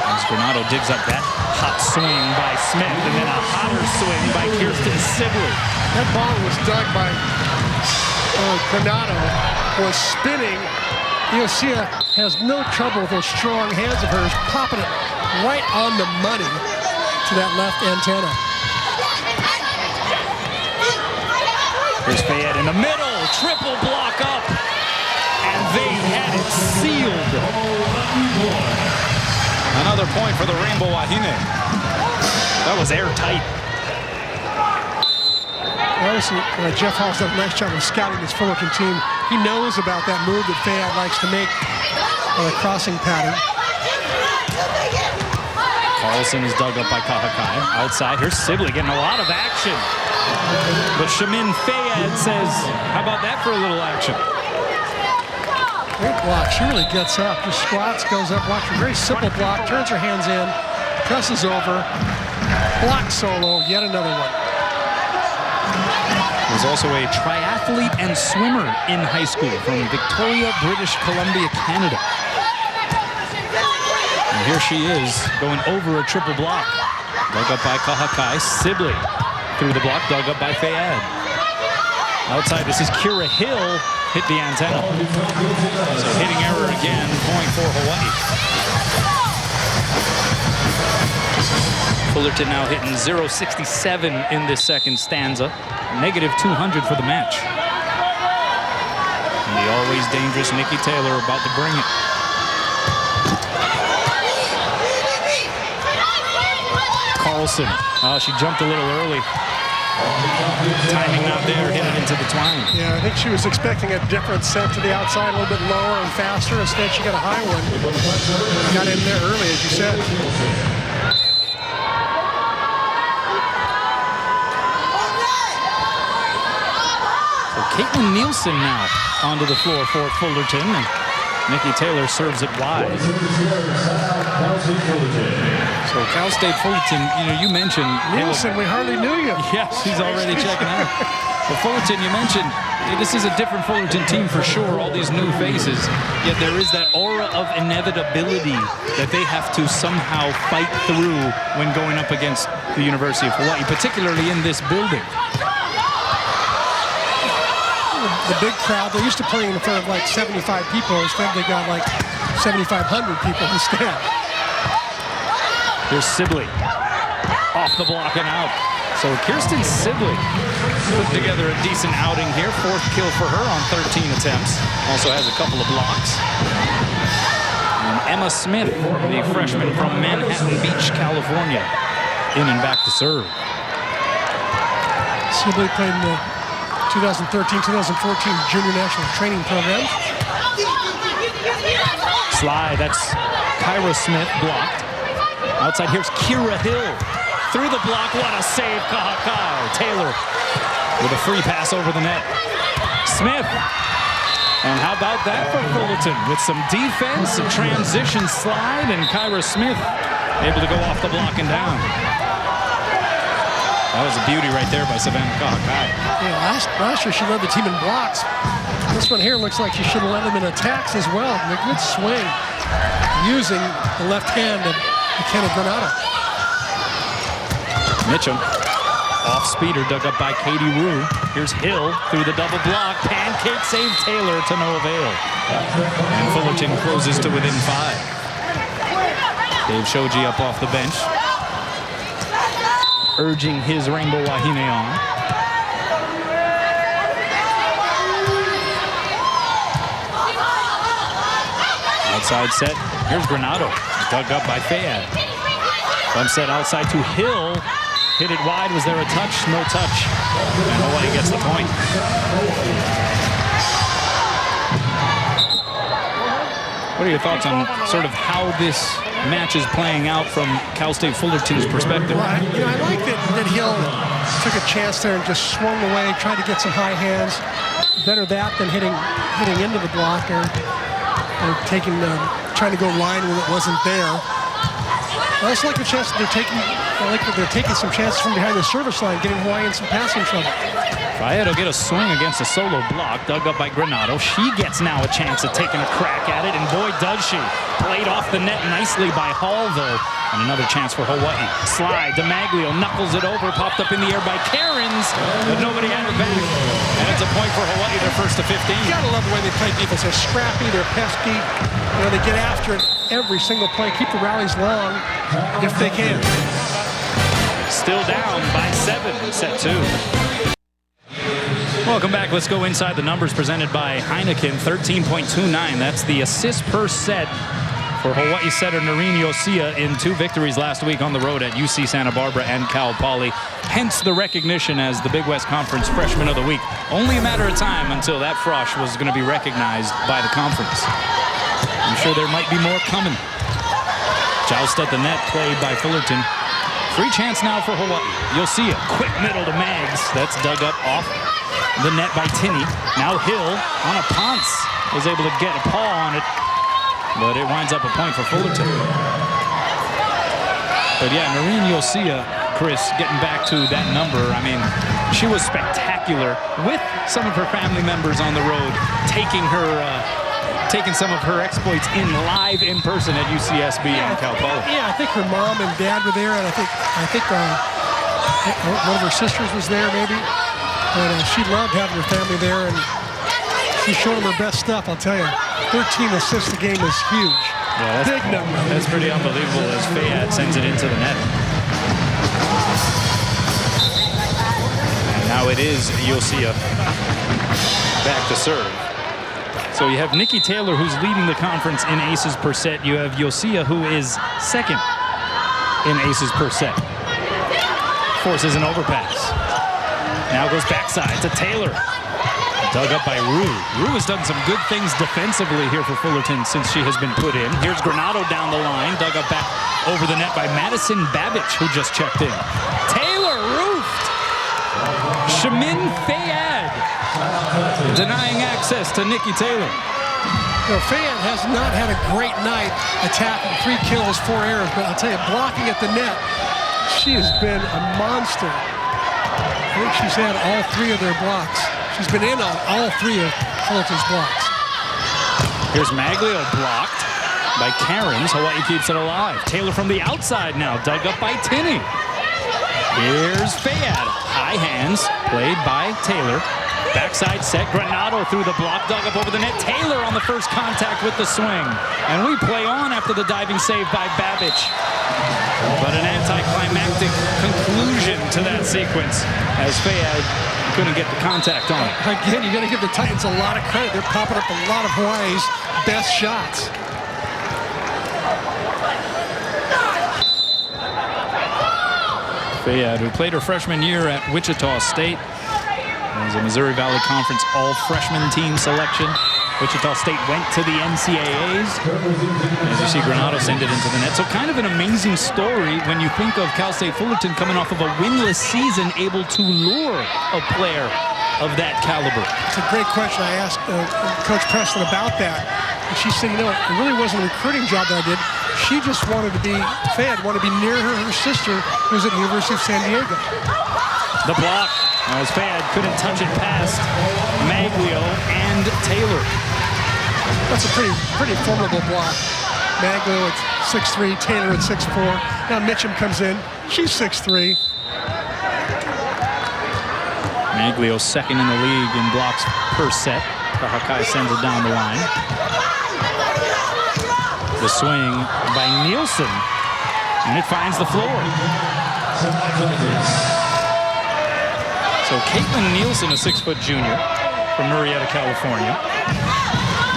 As Granado digs up that hot swing by Smith and then a hotter swing by Kirsten Sibley. That ball was dug by Granado, was spinning. EOC has no trouble with those strong hands of hers, popping it right on the money to that left antenna. Here's Fayette in the middle, triple block up, and they had it sealed. Another point for the Rainbow Wahine. That was airtight. Obviously, Jeff Hall's done a nice job of scouting this Fullerton team. He knows about that move that Fayette likes to make on a crossing pattern. Carlson is dug up by Kahakai. Outside, here's Sibley getting a lot of action. But Shamin Fayette says, how about that for a little action? Great block. She really gets up. Just squats, goes up. Watch her. Very simple block. Turns her hands in. Presses over. Block solo. Yet another one. Was also a triathlete and swimmer in high school from Victoria, British Columbia, Canada. And here she is going over a triple block. Dug up by Kahakai. Sibley through the block, dug up by Fayette. Outside, this is KYRA Hill, hit the antenna. So hitting error again, point for Hawaii. Fullerton now hitting .067 in this second stanza. -200 for the match. And the always dangerous NIKKI Taylor about to bring it. Carlson. Oh, she jumped a little early. Timing not there, hit it into the twine. Yeah, I think she was expecting a different set to the outside, a little bit lower and faster. Instead, she got a high one. Got in there early, as you said. Caitlin Nielsen now onto the floor for Fullerton, and NIKKI Taylor serves it wide. So Cal State Fullerton, you mentioned Nielsen, we hardly knew you. Yeah, she's already checking out. But Fullerton, you mentioned this is a different Fullerton team for sure. All these new faces, yet there is that aura of inevitability that they have to somehow fight through when going up against the University of Hawaii, particularly in this building. The big crowd, they're used to playing in front of like 75 people. Instead, they got like 7,500 people instead. Here's Sibley. Off the block and out. So Kirsten Sibley put together a decent outing here. 4th kill for her on 13 attempts. Also has a couple of blocks. And Emma Smith, the freshman from Manhattan Beach, California, in and back to serve. Sibley played in the 2013-2014 Junior National Training Program. Slide, that's KYRA Smith blocked. Outside, here's KYRA Hill. Through the block, what a save, Kahakai. Taylor with a free pass over the net. Smith. And how about that for Fullerton? With some defense, a transition slide, and KYRA Smith able to go off the block and down. That was a beauty right there by Savannah Kahakai. Yeah, last year she led the team in blocks. This one here looks like she should have led them in attacks as well. And a good swing using the left hand of McKenna Granado. Mitchum, off speeder, dug up by Katie Rue. Here's Hill through the double block. Pancake save Taylor to no avail. And Fullerton closes to within 5. Dave Shoji up off the bench. urging his Rainbow Wahine on. Outside set. Here's Granato. Dug up by Fayad. Bump set outside to Hill. Hit it wide. Was there a touch? No touch. And Hawaii gets the point. What are your thoughts on sort of how this match is playing out from Cal State Fullerton's perspective? Well, I like that Hill took a chance there and just swung away, tried to get some high hands. Better that than hitting into the block or trying to go line when it wasn't there. I also like the chance that they're taking. I like that they're taking some chances from behind the service line, getting Hawaii in some passing trouble. Fayed will get a swing against a solo block, dug up by Granato. She gets now a chance at taking a crack at it, and boy, does she. Played off the net nicely by Hall, though. And another chance for Hawaii. Slide, DiMaglio knuckles it over, popped up in the air by Cairns, but nobody had it back. And it's a point for Hawaii, their first to 15. You gotta love the way they play defense. They're scrappy, they're pesky. You know, they get after it every single play, keep the rallies long if they can. Still down by 7 in set 2. Welcome back. Let's go inside the numbers presented by Heineken. 13.29. That's the assist per set for Hawaii setter Noreen Yosia in 2 victories last week on the road at UC Santa Barbara and Cal Poly. Hence the recognition as the Big West Conference Freshman of the Week. Only a matter of time until that frosh was going to be recognized by the conference. I'm sure there might be more coming. Joust at the net, played by Fullerton. Free chance now for Hawaii. Yosia, quick middle to Mags. That's dug up off the net by Tinney. Now Hill on a Ponce was able to get a paw on it, but it winds up a point for Fullerton. But yeah, Noreen Yosia, Chris, getting back to that number, I mean, she was spectacular with some of her family members on the road, taking some of her exploits live in person at UCSB and Cal Poly. Yeah, I think her mom and dad were there, and I think one of her sisters was there maybe. And she loved having her family there, and she showed them her best stuff, I'll tell you. 13 assists a game is huge. Yeah, big number. That's pretty unbelievable as Fayad sends it into the net. And now it is Yosia back to serve. So you have Nikki Taylor, who's leading the conference in aces per set. You have Yosia, who is second in aces per set. Forces an overpass. Now goes backside to Taylor. Dug up by Rue. Rue has done some good things defensively here for Fullerton since she has been put in. Here's Granato down the line. Dug up back over the net by Madison Babich, who just checked in. Taylor roofed. Shamin Fayad denying access to Nikki Taylor. You know, Fayad has not had a great night attacking. 3 kills, 4 errors, but I'll tell you, blocking at the net, she has been a monster. I think she's had all 3 of their blocks. She's been in on all 3 of Fullerton's blocks. Here's Maglio blocked by Cairns. Hawaii keeps it alive. Taylor from the outside now, dug up by Tinney. Here's Fayad. High hands, played by Taylor. Backside set, Granato through the block, dug up over the net. Taylor on the first contact with the swing. And we play on after the diving save by Babich. But an anticlimactic conclusion to that sequence as Fayad couldn't get the contact on it. Again, you got to give the Titans a lot of credit. They're popping up a lot of Hawaii's best shots. Fayad, who played her freshman year at Wichita State, as a Missouri Valley Conference all-freshman team selection. Wichita State went to the NCAAs. As you see, Granato send it into the net. So kind of an amazing story when you think of Cal State Fullerton coming off of a winless season, able to lure a player of that caliber. It's a great question. I asked Coach Preston about that. And she said, you know, it really wasn't a recruiting job that I did. She just wanted to be, Fayad wanted to be near her sister, who was at the University of San Diego. The block, as Fayad couldn't touch it past Maglio and Taylor. That's a pretty formidable block. Maglio at 6'3", Taylor at 6'4". Now Mitchum comes in. She's 6'3". Maglio second in the league in blocks per set. Kahakai sends it down the line. The swing by Nielsen, and it finds the floor. So Caitlin Nielsen, a 6-foot junior from Murrieta, California,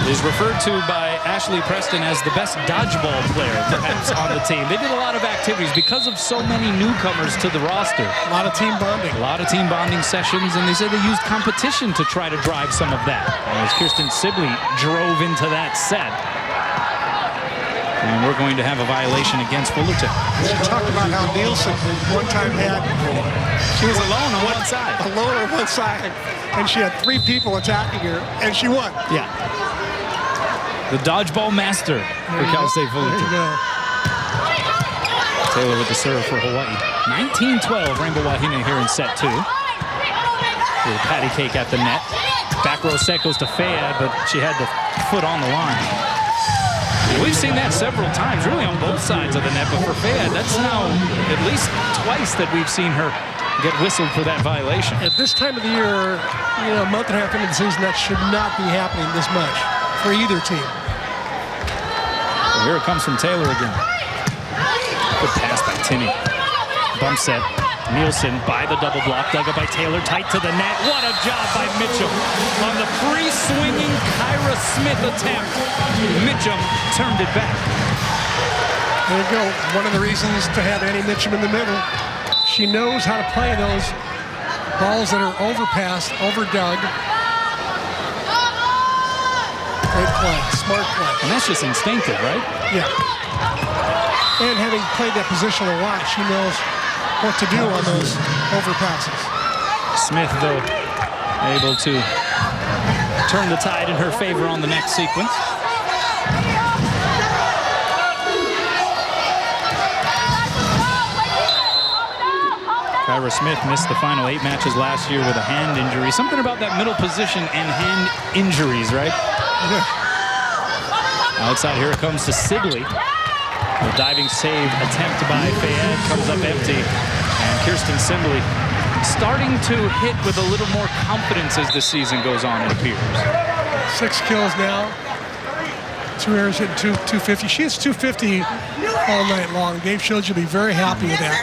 is referred to by Ashley Preston as the best dodgeball player perhaps on the team. They did a lot of activities because of so many newcomers to the roster. A lot of team bonding. A lot of team bonding sessions, and they said they used competition to try to drive some of that. As Kirsten Sibley drove into that set. And we're going to have a violation against Fullerton. She talked about how Nielsen one time she was alone on one side. Alone on one side, and she had 3 people attacking her, and she won. Yeah. The dodgeball master for Cal State Fullerton. Taylor with the serve for Hawaii. 19-12, Rainbow Wahine here in set 2. Little patty cake at the net. Back row set goes to Fayad, but she had the foot on the line. We've seen that several times, really on both sides of the net, but for Fayad, that's now at least twice that we've seen her get whistled for that violation. At this time of the year, a month and a half into the season, that should not be happening this much for either team. Well, here it comes from Taylor again. Good pass by Tinney. Bump set. Nielsen by the double block, dug up by Taylor, tight to the net. What a job by Mitchum on the free-swinging KYRA Smith attempt. Mitchum turned it back. There you go. One of the reasons to have Annie Mitchum in the middle. She knows how to play those balls that are overpassed, overdug. Great play, smart play. And that's just instinctive, right? Yeah. And having played that position a lot, she knows what to do on those overpasses. Smith, though, able to turn the tide in her favor on the next sequence. KYRA Smith missed the final 8 matches last year with a hand injury. Something about that middle position and hand injuries, right? Yeah. Outside, here it comes to Sibley. A diving save attempt by Fayad comes up empty. And Kirsten Sibley starting to hit with a little more confidence as the season goes on, it appears. 6 kills now. 2 errors hitting 250. She hits 250 all night long. Dave Shoge will be very happy with that.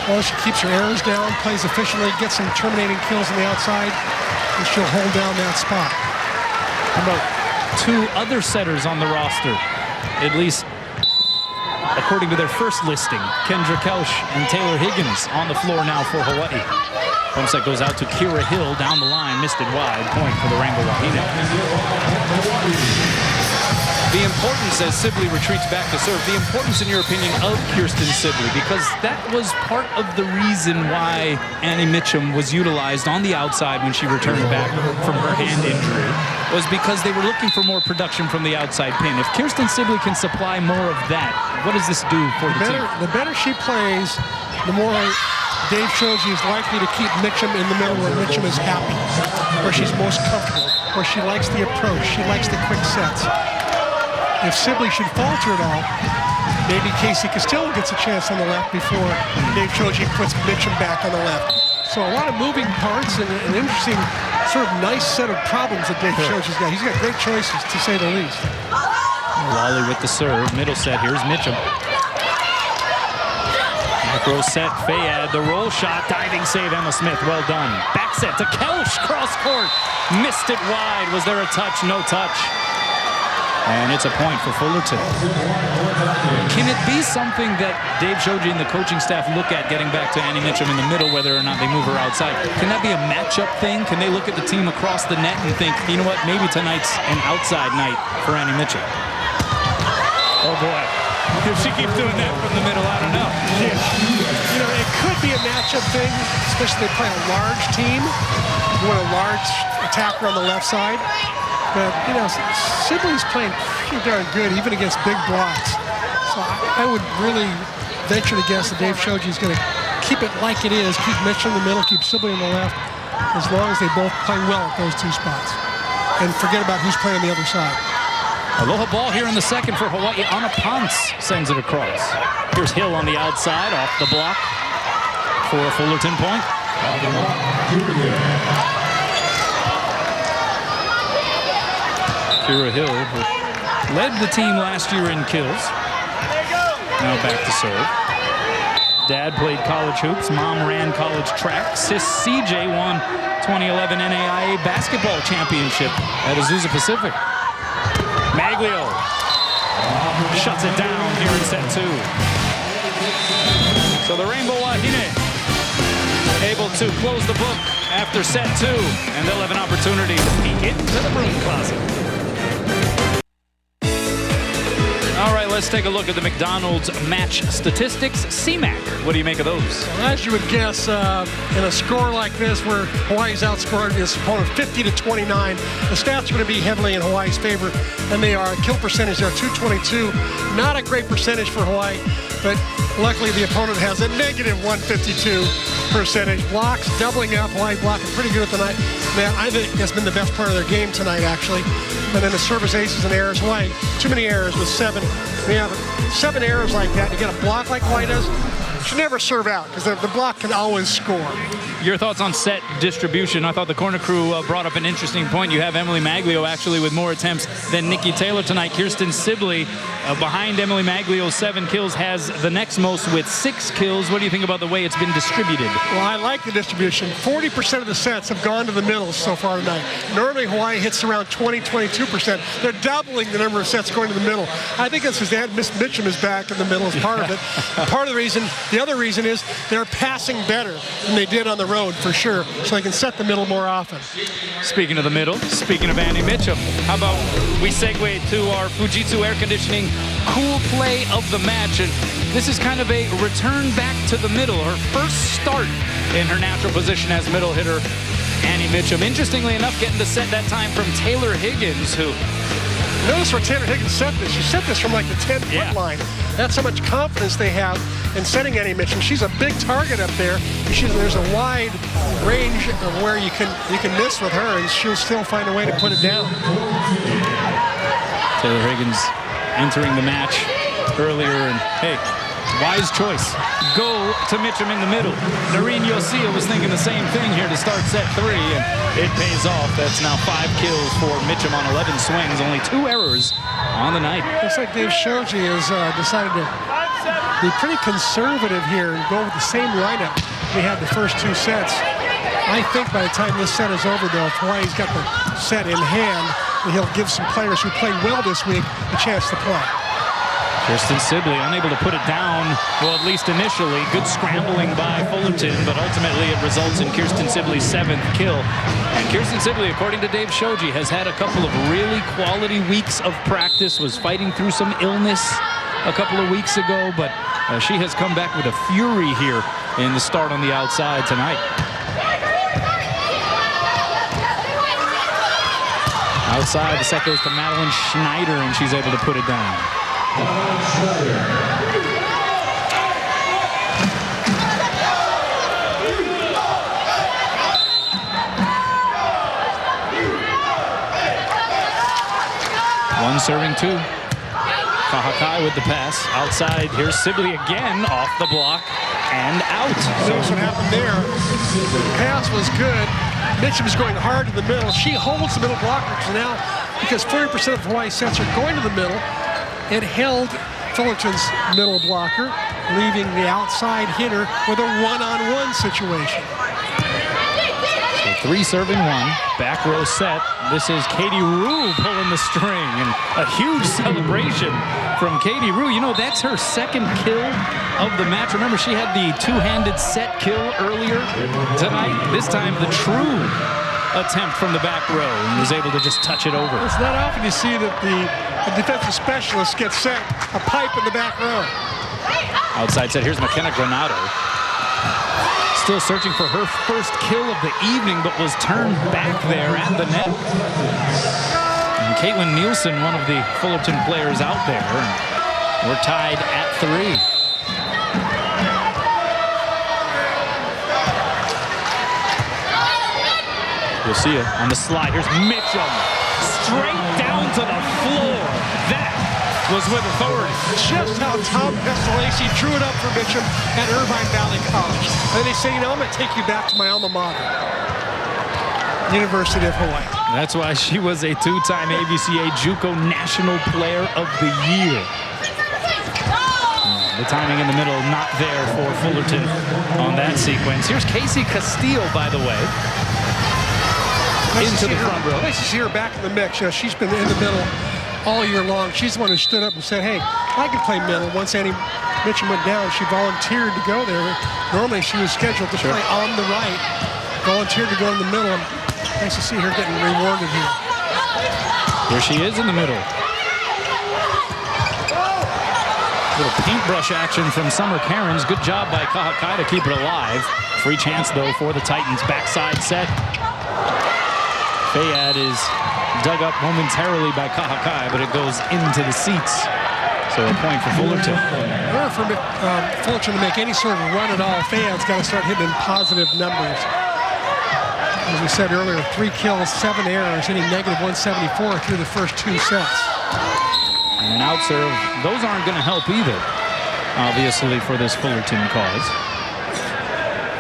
Well, she keeps her errors down, plays efficiently, gets some terminating kills on the outside, and she'll hold down that spot. How about 2 other setters on the roster? At least according to their first listing, Kendra Kelsch and Taylor Higgins on the floor now for Hawaii. Bump set goes out to KIRA Hill down the line, missed it wide. Point for the Rainbow Wahine. The importance, as Sibley retreats back to serve, the importance, in your opinion, of Kirsten Sibley, because that was part of the reason why Annie Mitchum was utilized on the outside when she returned back from her hand injury, was because they were looking for more production from the outside pin. If Kirsten Sibley can supply more of that, what does this do for the team? The better she plays, the more Dave Shoge is likely to keep Mitchum in the middle where Mitchum is happy, where she's most comfortable, where she likes the approach, she likes the quick sets. If Sibley should falter at all, maybe Casey Castillo gets a chance on the left before Dave Shoge puts Mitchum back on the left. So a lot of moving parts and an interesting sort of nice set of problems that Dave Shoge's got. He's got great choices, to say the least. Lawley with the serve, middle set, here's Mitchum. Back row set, Fayad, the roll shot, diving save, Emma Smith, well done. Back set to Kelsch, cross court, missed it wide. Was there a touch? No touch. And it's a point for Fullerton. Can it be something that Dave Shoge and the coaching staff look at getting back to Annie Mitchum in the middle, whether or not they move her outside? Can that be a matchup thing? Can they look at the team across the net and think, you know what, maybe tonight's an outside night for Annie Mitchum? Oh boy, if she keeps doing that from the middle, I don't know. Yeah. You know, it could be a matchup thing, especially if they play a large team. You want a large attacker on the left side. But, you know, Sibley's playing pretty darn good, even against big blocks. So I would really venture to guess that Dave Shoge is going to keep it like it is, keep Mitchell in the middle, keep Sibley on the left, as long as they both play well at those 2 spots. And forget about who's playing on the other side. Aloha ball here in the second for Hawaii. Anna Ponce sends it across. Here's Hill on the outside, off the block for a Fullerton point. KIRA Hill, who led the team last year in kills. Now back to serve. Dad played college hoops. Mom ran college track. Sis CJ won 2011 NAIA basketball championship at Azusa Pacific. Maglio shuts it down here in set 2. So the Rainbow Wahine able to close the book after set 2, and they'll have an opportunity to peek into the broom closet. All right, let's take a look at the McDonald's match statistics. CMAC, what do you make of those? Well, as you would guess, in a score like this where Hawaii's outscored his opponent 50-29, the stats are going to be heavily in Hawaii's favor, and they are. Kill percentage, they're 222. Not a great percentage for Hawaii, but luckily the opponent has a negative 152 percentage. Blocks doubling up. Hawaii blocking pretty good tonight. Man, I think that's been the best part of their game tonight, actually. And then the service aces and errors. Hawaii, too many errors with 7. We have 7 errors like that. You get a block like Hawaii does, you should never serve out because the block can always score. Your thoughts on set distribution? I thought the corner crew brought up an interesting point. You have Emily Maglio actually with more attempts than Nikki Taylor tonight. Kirsten Sibley behind Emily Maglio, 7 kills, has the next most with 6 kills. What do you think about the way it's been distributed? Well, I like the distribution. 40% of the sets have gone to the middle so far tonight. Normally Hawaii hits around 20-22%. They're doubling the number of sets going to the middle. I think that's because Miss Mitchum is back in the middle as part of it. Part of the reason, the other reason is they're passing better than they did on the road for sure, so they can set the middle more often. Speaking of the middle, speaking of Annie Mitchum, how about we segue to our Fujitsu air conditioning cool play of the match? And this is kind of a return back to the middle, her first start in her natural position as middle hitter, Annie Mitchum. Interestingly enough, getting the set that time from Taylor Higgins, who... Notice where Taylor Higgins set this. She set this from like the 10-foot line. That's how much confidence they have in setting Annie Mitchum. She's a big target up there. There's a wide range of where you can miss with her, and she'll still find a way to put it down. Taylor Higgins entering the match earlier, and hey, wise choice. Go to Mitchum in the middle. Noreen Yosia was thinking the same thing here to start set 3, and it pays off. That's now 5 kills for Mitchum on 11 swings, only 2 errors on the night. Looks like Dave Shoji has decided to be pretty conservative here and go with the same lineup we had the first 2 sets. I think by the time this set is over, though, if Hawaii's got the set in hand, he'll give some players who played well this week a chance to play. Kirsten Sibley unable to put it down, well, at least initially. Good scrambling by Fullerton, but ultimately it results in Kirsten Sibley's 7th kill. And Kirsten Sibley, according to Dave Shoji, has had a couple of really quality weeks of practice, was fighting through some illness a couple of weeks ago, but she has come back with a fury here in the start on the outside tonight. Outside, the set goes to Madeline Schneider, and she's able to put it down. One serving 2. Kahakai with the pass. Outside, here's Sibley again, off the block and out. Notice what happened there. The pass was good. Mitchum is going hard to the middle. She holds the middle blockers now because 40% of Hawaii's sets are going to the middle. It held Fullerton's middle blocker, leaving the outside hitter with a one-on-one situation. So 3 serving 1, back row set. This is Katie Rue pulling the string, and a huge celebration from Katie Rue. You know, that's her 2nd kill of the match. Remember, she had the 2-handed set kill earlier tonight. This time, the true attempt from the back row, and was able to just touch it over. It's not often you see that the defensive specialist gets set a pipe in the back row. Outside set, here's McKenna Granado. Still searching for her first kill of the evening, but was turned back there at the net. And Caitlin Nielsen, one of the Fullerton players out there. And we're tied at 3. You'll see it on the slide. Here's Mitchum, straight down to the floor. That was with authority. Just how Tom Pestalacci drew it up for Mitchum at Irvine Valley College. And they say, you know, I'm going to take you back to my alma mater, University of Hawaii. That's why she was a 2-time ABCA JUCO National Player of the Year. The timing in the middle not there for Fullerton on that sequence. Here's Casey Castillo, by the way, into the front row. Nice to see her back in the mix. You know, she's been in the middle all year long. She's the one who stood up and said, hey, I can play middle. Once Annie Mitchell went down, she volunteered to go there. Normally she was scheduled to play on the right, volunteered to go in the middle. Nice to see her getting rewarded here. Here she is in the middle. Little paintbrush action from Summer Cairns. Good job by Kahakai to keep it alive. Free chance, though, for the Titans. Backside set. Fayad is dug up momentarily by Kahakai, but it goes into the seats. So a point for Fullerton. In order for Fullerton to make any sort of run at all, Fayad's got to start hitting in positive numbers. As we said earlier, 3 kills, 7 errors, hitting -174 through the first 2 sets. And an out serve, those aren't going to help either, obviously, for this Fullerton cause.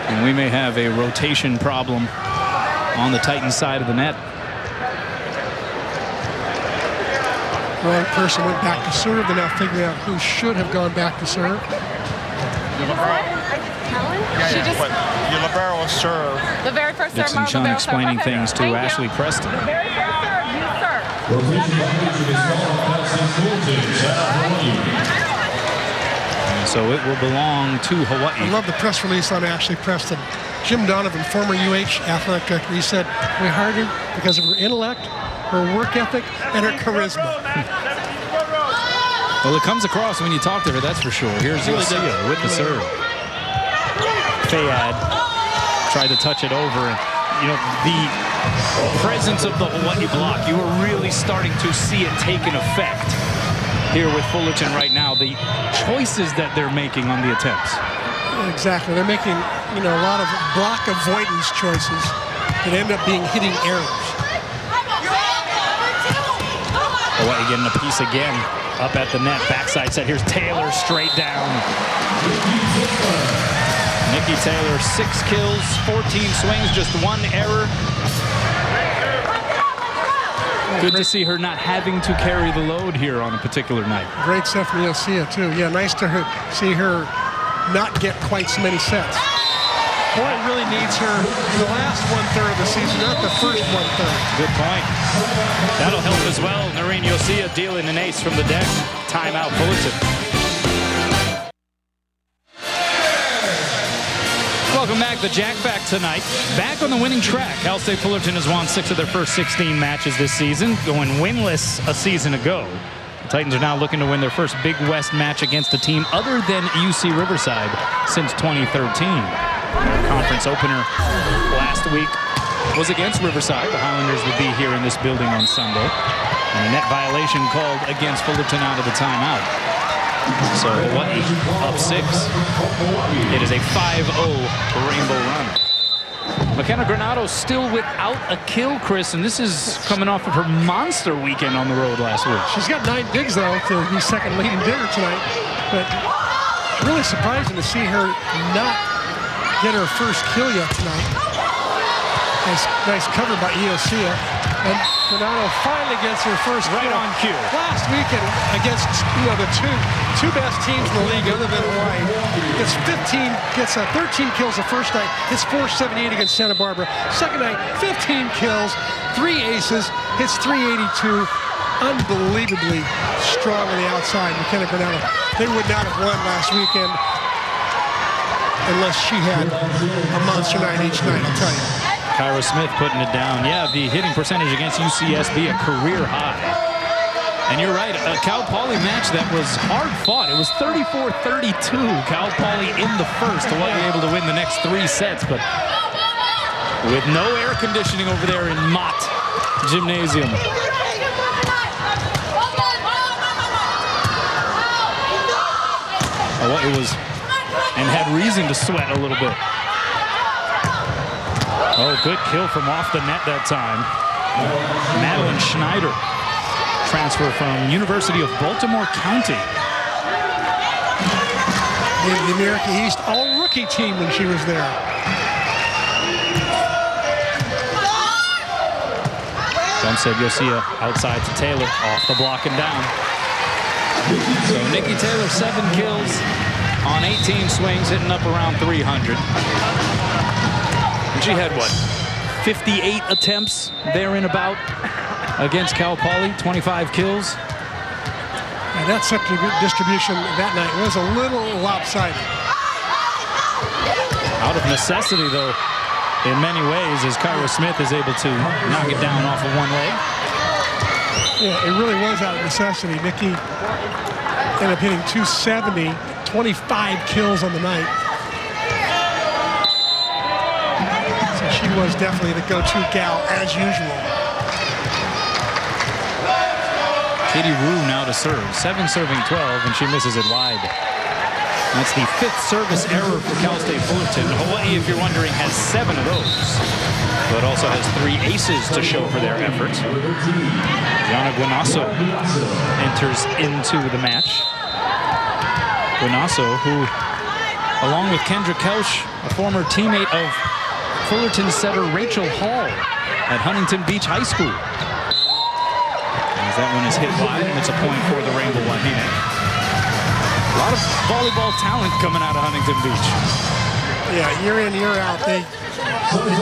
And we may have a rotation problem on the Titans side of the net. One person went back to serve. They're now figuring out who should have gone back to serve. Your libero serve. The very first serve. Dixon Chung explaining things to Ashley Preston. The very first serve, you serve. And so it will belong to Hawaii. I love the press release on Ashley Preston. Jim Donovan, former UH athletic director, he said, we hired her because of her intellect, her work ethic, and her charisma. Well, it comes across when you talk to her, that's for sure. Here's Lucia with the serve. Fayad tried to touch it over. And, you know, the presence of the Hawaii block, you were really starting to see it take an effect here with Fullerton right now. The choices that they're making on the attempts. Exactly. They're making, you know, a lot of block avoidance choices that end up being hitting errors. Hawaii getting a piece again. Up at the net, backside set. Here's Taylor straight down. Nikki Taylor, 6 kills, 14 swings, just 1 error. Good to see her not having to carry the load here on a particular night. Great set from Yosia, too. Yeah, nice to see her not get quite so many sets. Hawaii really needs her in the last 1/3 of the season, not the first 1/3. Good point. That'll help as well. Noreen Yosia dealing an ace from the deck. Timeout Fullerton. Welcome back. The Jack back tonight. Back on the winning track. Cal State Fullerton has won 6 of their first 16 matches this season, going winless a season ago. The Titans are now looking to win their first Big West match against a team other than UC Riverside since 2013. The conference opener last week was against Riverside. The Highlanders will be here in this building on Sunday. And a net violation called against Fullerton out of the timeout. So Hawaii up 6. It is a 5-0 Rainbow run. McKenna Granado still without a kill, Chris, and this is coming off of her monster weekend on the road last week. She's got 9 digs, though, to be second leading digger tonight. But really surprising to see her not get her first kill yet tonight. Nice cover by Iosia. And Granado finally gets her first right kill. on cue. Last weekend against, you know, the two best teams in the league other than Hawaii. Gets 13 kills the first night. Hits 478 against Santa Barbara. Second night, 15 kills, 3 aces, hits 382. Unbelievably strong on the outside, McKenna Granado. They would not have won last weekend unless she had a monster night each night, I'll tell you. KYRA Smith putting it down. Yeah, the hitting percentage against UCSB, a career high. And you're right, a Cal Poly match that was hard fought. It was 34-32. Cal Poly in the first. Hawaii able to win the next 3 sets, but with no air conditioning over there in Mott Gymnasium. Hawaii was and had reason to sweat a little bit. Oh, good kill from off the net that time. Madeline Schneider, transfer from University of Baltimore County. The America East all-rookie team when she was there. Jump said Yosia outside to Taylor, off the block and down. So Nikki Taylor, 7 kills, on 18 swings, hitting up around 300. And she had, what, 58 attempts there in about against Cal Poly, 25 kills. And that such a good distribution that night was a little lopsided. Out of necessity, though, in many ways, as KYRA Smith is able to knock it down off of one leg. Yeah, it really was out of necessity. NIKKI ended up hitting 270, 25 kills on the night. So she was definitely the go-to gal, as usual. Katie Wu now to serve. 7 serving 12, and she misses it wide. That's the 5th service error for Cal State Fullerton. Hawaii, if you're wondering, has 7 of those, but also has 3 aces to show for their efforts. GIANNA enters into the match. GUINASSO, who, along with Kendra Kelsch, a former teammate of Fullerton setter Rachel Hall at Huntington Beach High School. As that one is hit wide, and it's a point for the Rainbow Wahine. A lot of volleyball talent coming out of Huntington Beach. Yeah, year in, year out, they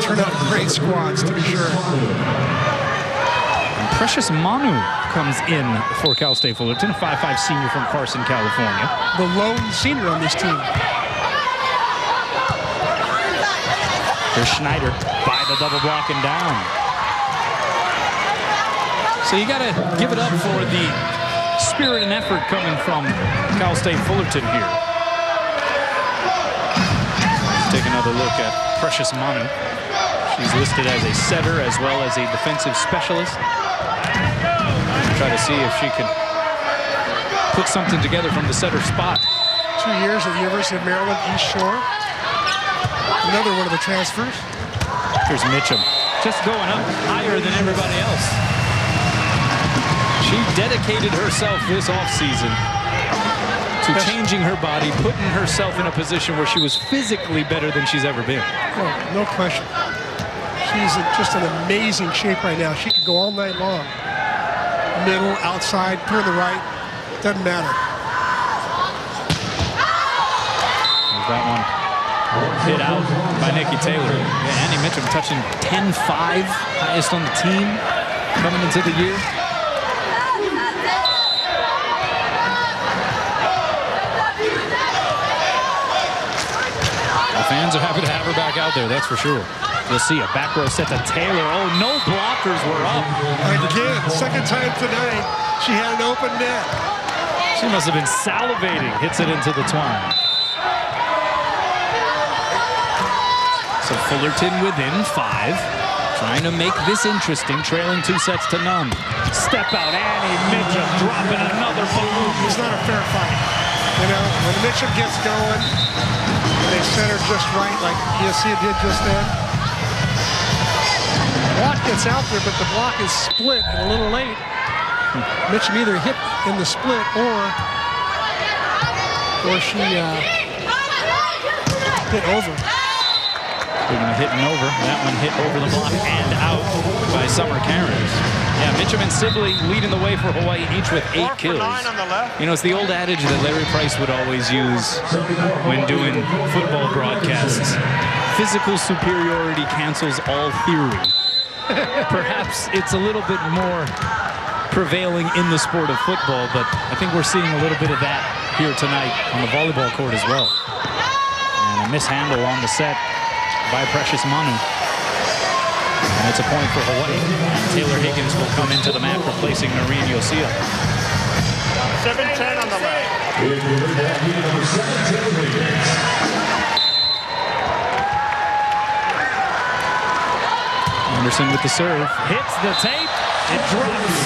turn out great squads, to be sure. And Precious Manu comes in for Cal State Fullerton, a 5'5" senior from Carson, California. The lone senior on this team. Here's Schneider by the double block and down. So you got to give it up for the spirit and effort coming from Cal State Fullerton here. Let's take another look at Precious Manu. She's listed as a setter as well as a defensive specialist. Try to see if she can put something together from the setter spot. 2 years at the University of Maryland, East Shore. Another one of the transfers. Here's Mitchum, just going up higher than everybody else. She dedicated herself this offseason to changing her body, putting herself in a position where she was physically better than she's ever been. No question. She's in just an amazing shape right now. She could go all night long. Middle, outside, put her to the right. Doesn't matter. There's that one hit out by Nikki Taylor. Yeah, Annie Mitchum touching 10-5, highest on the team coming into the year. Fans are happy to have her back out there, that's for sure. You'll see a back row set to Taylor. Oh, no blockers were up. Again, second time tonight, she had an open net. She must have been salivating. Hits it into the twine. So Fullerton within 5. Trying to make this interesting, trailing 2 sets to none. Step out, Annie Mitchum dropping another bomb. It's not a fair fight. You know, when Mitchum gets going, they set her just right, like Yosia did just then. Block gets out there, but the block is split and a little late. Mitchum either hit in the split or she hit over. Speaking of hitting over, that one hit over the block and out by Summer Cairns. Yeah, Mitchum and Sibley leading the way for Hawaii, each with 8 kills. 9 on the left. You know, it's the old adage that Larry Price would always use when doing football broadcasts. Physical superiority cancels all theory. Perhaps it's a little bit more prevailing in the sport of football, but I think we're seeing a little bit of that here tonight on the volleyball court as well. And a mishandle on the set by Precious Manu. And it's a point for Hawaii. Taylor Higgins will come into the mat, replacing Noreen Yosia. 7-10 on the left. Anderson with the serve. Hits the tape. It drops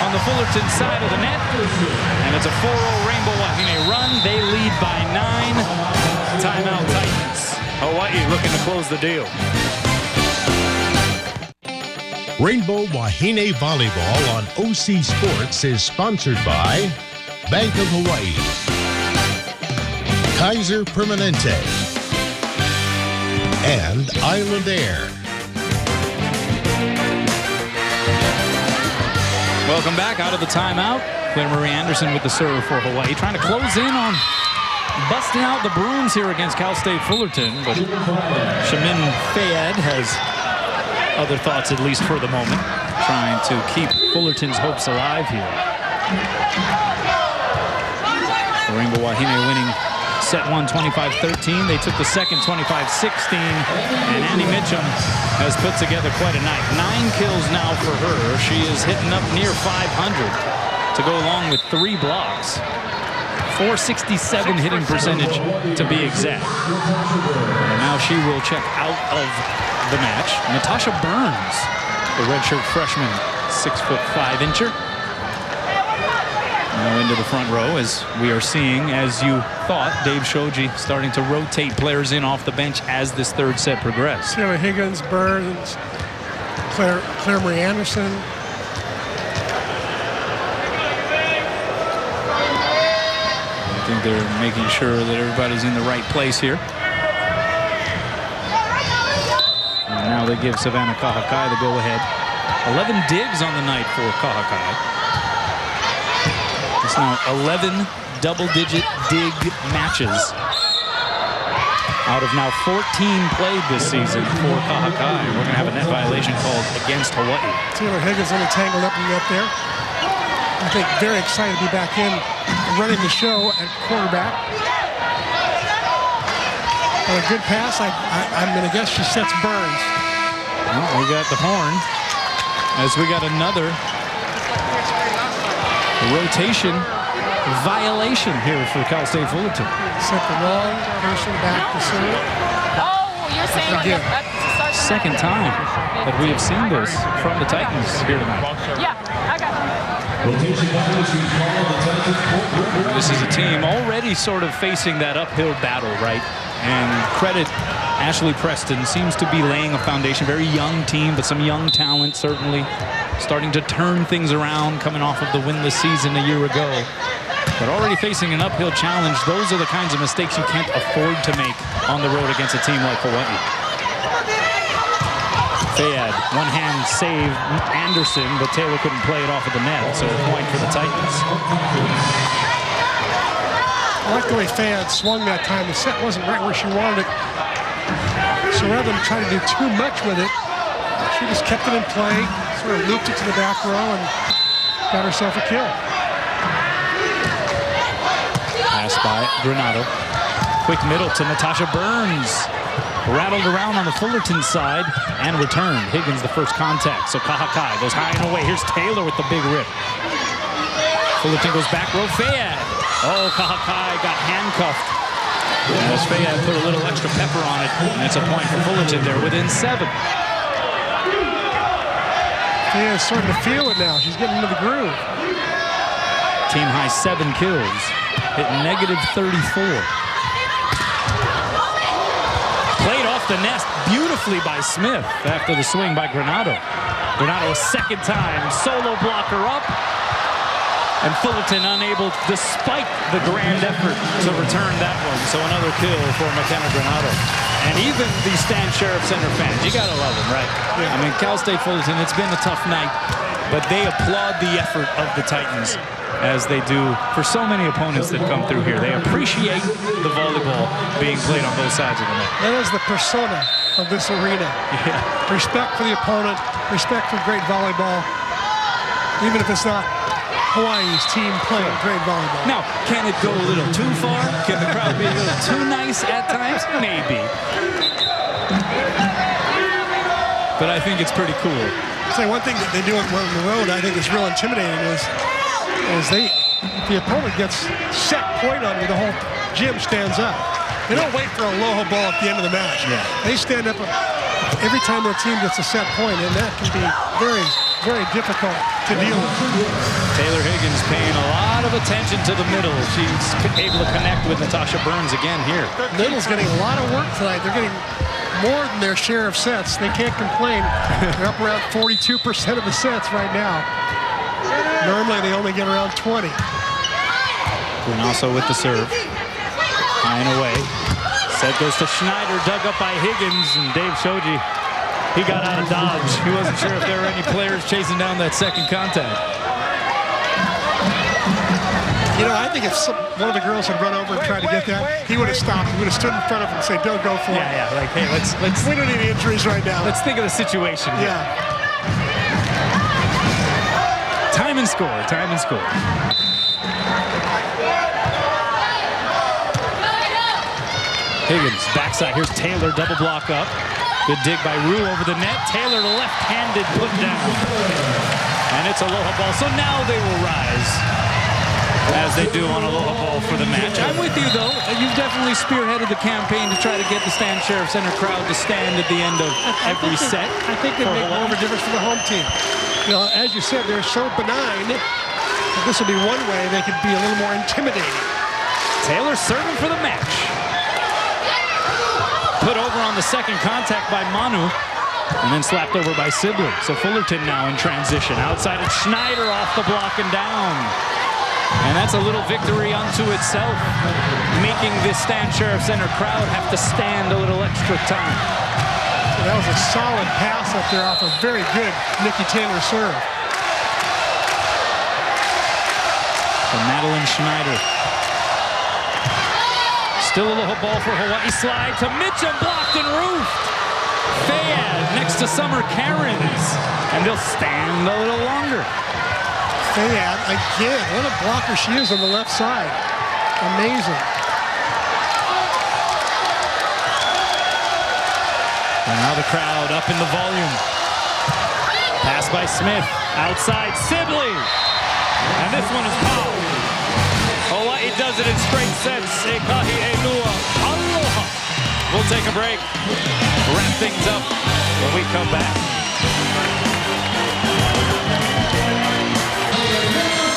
on the Fullerton side of the net. And it's a 4-0 Rainbow Wahine run. They lead by 9. Timeout Titans. Hawaii looking to close the deal. Rainbow Wahine Volleyball on OC Sports is sponsored by Bank of Hawaii, Kaiser Permanente, and Island Air. Welcome back out of the timeout. Claire Marie Anderson with the serve for Hawaii, trying to close in on busting out the brooms here against Cal State Fullerton, but Shamin Fayed has other thoughts, at least for the moment, trying to keep Fullerton's hopes alive here. The Rainbow Wahine winning set 1 25-13. They took the second 25-16, and Annie Mitchum has put together quite a night. 9 kills now for her. She is hitting up near 500 to go along with 3 blocks. 467 hitting percentage to be exact. And now she will check out of the match. Natasha Burns, the redshirt freshman, 6'5" Now into the front row, as we are seeing, as you thought, Dave Shoji starting to rotate players in off the bench as this third set progressed. Taylor Higgins, Burns, Claire Marie Anderson. I think they're making sure that everybody's in the right place here. And now they give Savannah Kahakai the go-ahead. 11 digs on the night for Kahakai. It's now 11 double-digit dig matches out of now 14 played this season for Kahakai. We're going to have a net violation called against Hawaii. Taylor Higgins entangled up in the net there. I think very excited to be back in running the show at quarterback. On a good pass, I'm going to guess she sets Burns. Well, we got the horn as we got another rotation violation here for Cal State Fullerton. Set the wrong person back to serve. Oh, you're saying Again. Second time that we have seen this from the Titans here tonight. Yeah, I got it. This is a team already sort of facing that uphill battle, right? And credit Ashley Preston, seems to be laying a foundation. Very young team, but some young talent certainly starting to turn things around, coming off of the winless season a year ago. But already facing an uphill challenge. Those are the kinds of mistakes you can't afford to make on the road against a team like Hawaii. Fayed, one hand save Anderson, but Taylor couldn't play it off of the net, so a point for the Titans. I like the way Fayed swung that time. The set wasn't right where she wanted it. So rather than try to do too much with it, she just kept it in play, sort of looped it to the back row, and got herself a kill. Pass by Granado. Quick middle to Natasha Burns. Rattled around on the Fullerton side and returned. Higgins the first contact. So Kahakai goes high and away. Here's Taylor with the big rip. Fullerton goes back row. Fayed. Oh, Kahakai got handcuffed. As Fayed put a little extra pepper on it. And it's a point for Fullerton there within 7. Fayed's starting to feel it now. She's getting into the groove. Team high 7 kills. Hit negative 34. Played off the nest beautifully by Smith after the swing by Granado. Granado a second time, solo blocker up. And Fullerton unable, despite the grand effort, to return that one. So another kill for McKenna Granado. And even the Stan Sheriff Center fans, you gotta love them, right? Yeah. I mean, Cal State Fullerton, it's been a tough night, but they applaud the effort of the Titans, as they do for so many opponents that come through here. They appreciate the volleyball being played on both sides of the net. That is the persona of this arena. Yeah. Respect for the opponent, respect for great volleyball, even if it's not Hawaii's team playing great volleyball. Now, can it go a little too far? Can the crowd be a little too nice at times? Maybe. But I think it's pretty cool. Say one thing that they do on the road I think is real intimidating is if the opponent gets set point on you, the whole gym stands up. They don't wait for a low ball at the end of the match. Yeah. They stand up every time their team gets a set point, and that can be very, very difficult to deal with. Taylor Higgins paying a lot of attention to the middle. She's able to connect with Natasha Burns again here. Middle's getting a lot of work tonight. They're getting more than their share of sets. They can't complain. They're up around 42% of the sets right now. Normally they only get around 20. GUINASSO with the serve. High and away. Set goes to Schneider, dug up by Higgins, and Dave Shoji, he got out of dodge. He wasn't sure if there were any players chasing down that second contact. You know, I think if one of the girls had run over and tried to get that, he would have stopped. He would have stood in front of him and said, don't go for it. Yeah, like, hey, let's we don't need any injuries right now. Let's think of the situation here. Yeah. Time and score. Higgins, backside. Here's Taylor, double block up. Good dig by Rue over the net. Taylor, left-handed, put down. And it's Aloha ball. So now they will rise, as they do on Aloha ball for the match. I'm with you, though. You've definitely spearheaded the campaign to try to get the Stan Sheriff Center crowd to stand at the end of every set. I think they make more of a difference for the home team. You know, as you said, they're so benign. This will be one way they could be a little more intimidating. Taylor serving for the match. Put over on the second contact by Manu, and then slapped over by Sibley. So Fullerton now in transition. Outside of Schneider off the block and down. And that's a little victory unto itself, making the Stan Sheriff Center crowd have to stand a little extra time. So that was a solid pass up there off a very good NIKKI Taylor serve. From Madeline Schneider. Still a little ball for Hawaii. Slide to Mitchum, blocked and roofed. Fayad next to Summer Cairns, and they'll stand a little longer. Fayad, again, what a blocker she is on the left side. Amazing. And now the crowd up in the volume. Pass by Smith, outside Sibley. And this one is fouled. Hawaii does it in straight sets. Ekahi Elua. Aloha. We'll take a break. Wrap things up when we come back.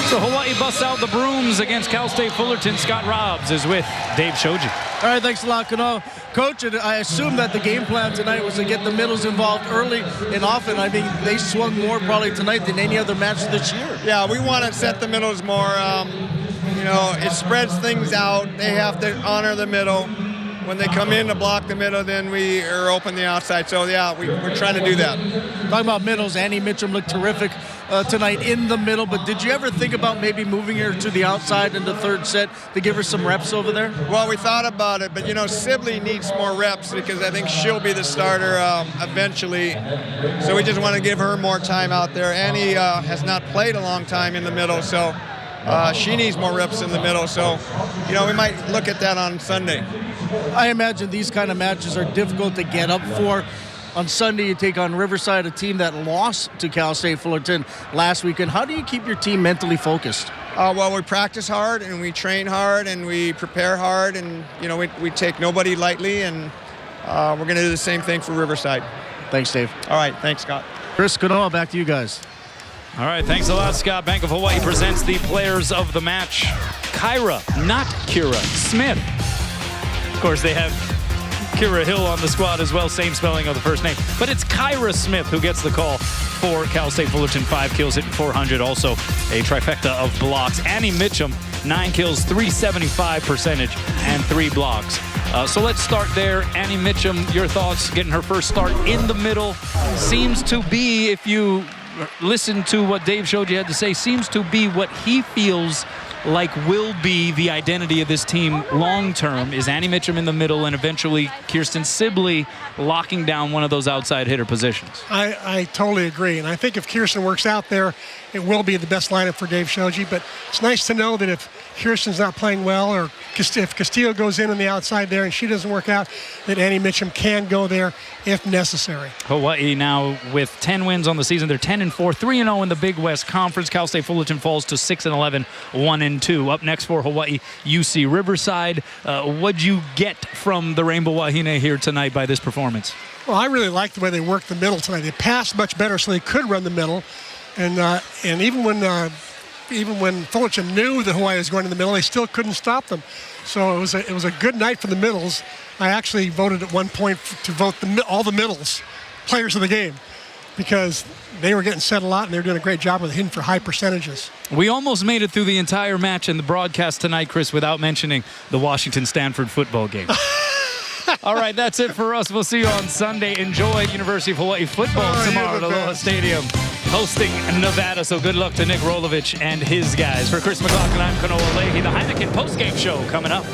So Hawaii busts out the brooms against Cal State Fullerton. Scott Robbs is with Dave Shoji. All right, thanks a lot, Kano. Coach, I assume that the game plan tonight was to get the middles involved early and often. I mean, they swung more probably tonight than any other match this year. Yeah, we want to set the middles more. You know, it spreads things out. They have to honor the middle. When they come in to block the middle, then we are open the outside. So, yeah, we're trying to do that. Talking about middles, Annie Mitchum looked terrific tonight in the middle, but did you ever think about maybe moving her to the outside in the third set to give her some reps over there? Well, we thought about it, but, you know, Sibley needs more reps because I think she'll be the starter eventually. So we just want to give her more time out there. Annie has not played a long time in the middle, so she needs more reps in the middle. So, you know, we might look at that on Sunday. I imagine these kind of matches are difficult to get up for. On Sunday, you take on Riverside, a team that lost to Cal State Fullerton last weekend. How do you keep your team mentally focused? Well, we practice hard, and we train hard, and we prepare hard, and, you know, we take nobody lightly, and we're going to do the same thing for Riverside. Thanks, Dave. All right. Thanks, Scott. Chris Kanoa, back to you guys. All right, thanks a lot, Scott. Bank of Hawaii presents the players of the match. KYRA, not KIRA, Smith. Of course, they have KIRA Hill on the squad as well, same spelling of the first name. But it's KYRA Smith who gets the call for Cal State Fullerton. 5 kills, hitting .400. Also a trifecta of blocks. Annie Mitchum, 9 kills, .375 percentage, and 3 blocks. So let's start there. Annie Mitchum, your thoughts, getting her first start in the middle. Seems to be, if you listen to what Dave Shoji had to say, seems to be what he feels like will be the identity of this team long-term, is Annie Mitchum in the middle and eventually Kirsten Sibley locking down one of those outside hitter positions. I totally agree. And I think if Kirsten works out there, it will be the best lineup for Dave Shoji. But it's nice to know that if Kirsten's not playing well, or if Castillo goes in on the outside there and she doesn't work out, that Annie Mitchum can go there if necessary. Hawaii now with 10 wins on the season. They're 10-4, 3-0 in the Big West Conference. Cal State Fullerton falls to 6-11, 1-2. Up next for Hawaii, UC Riverside. What'd you get from the Rainbow Wahine here tonight by this performance? Well, I really liked the way they worked the middle tonight. They passed much better, so they could run the middle. And even when Fullerton knew that Hawaii was going to the middle, they still couldn't stop them. So it was a good night for the middles. I actually voted at one point to vote all the middles players of the game, because they were getting set a lot and they were doing a great job with hitting for high percentages. We almost made it through the entire match and the broadcast tonight, Chris, without mentioning the Washington-Stanford football game. All right, that's it for us. We'll see you on Sunday. Enjoy University of Hawaii football tomorrow at Aloha Stadium. hosting Nevada, so good luck to Nick Rolovich and his guys. For Chris McLaughlin, I'm Kanoa Leahy. The Heineken postgame show coming up.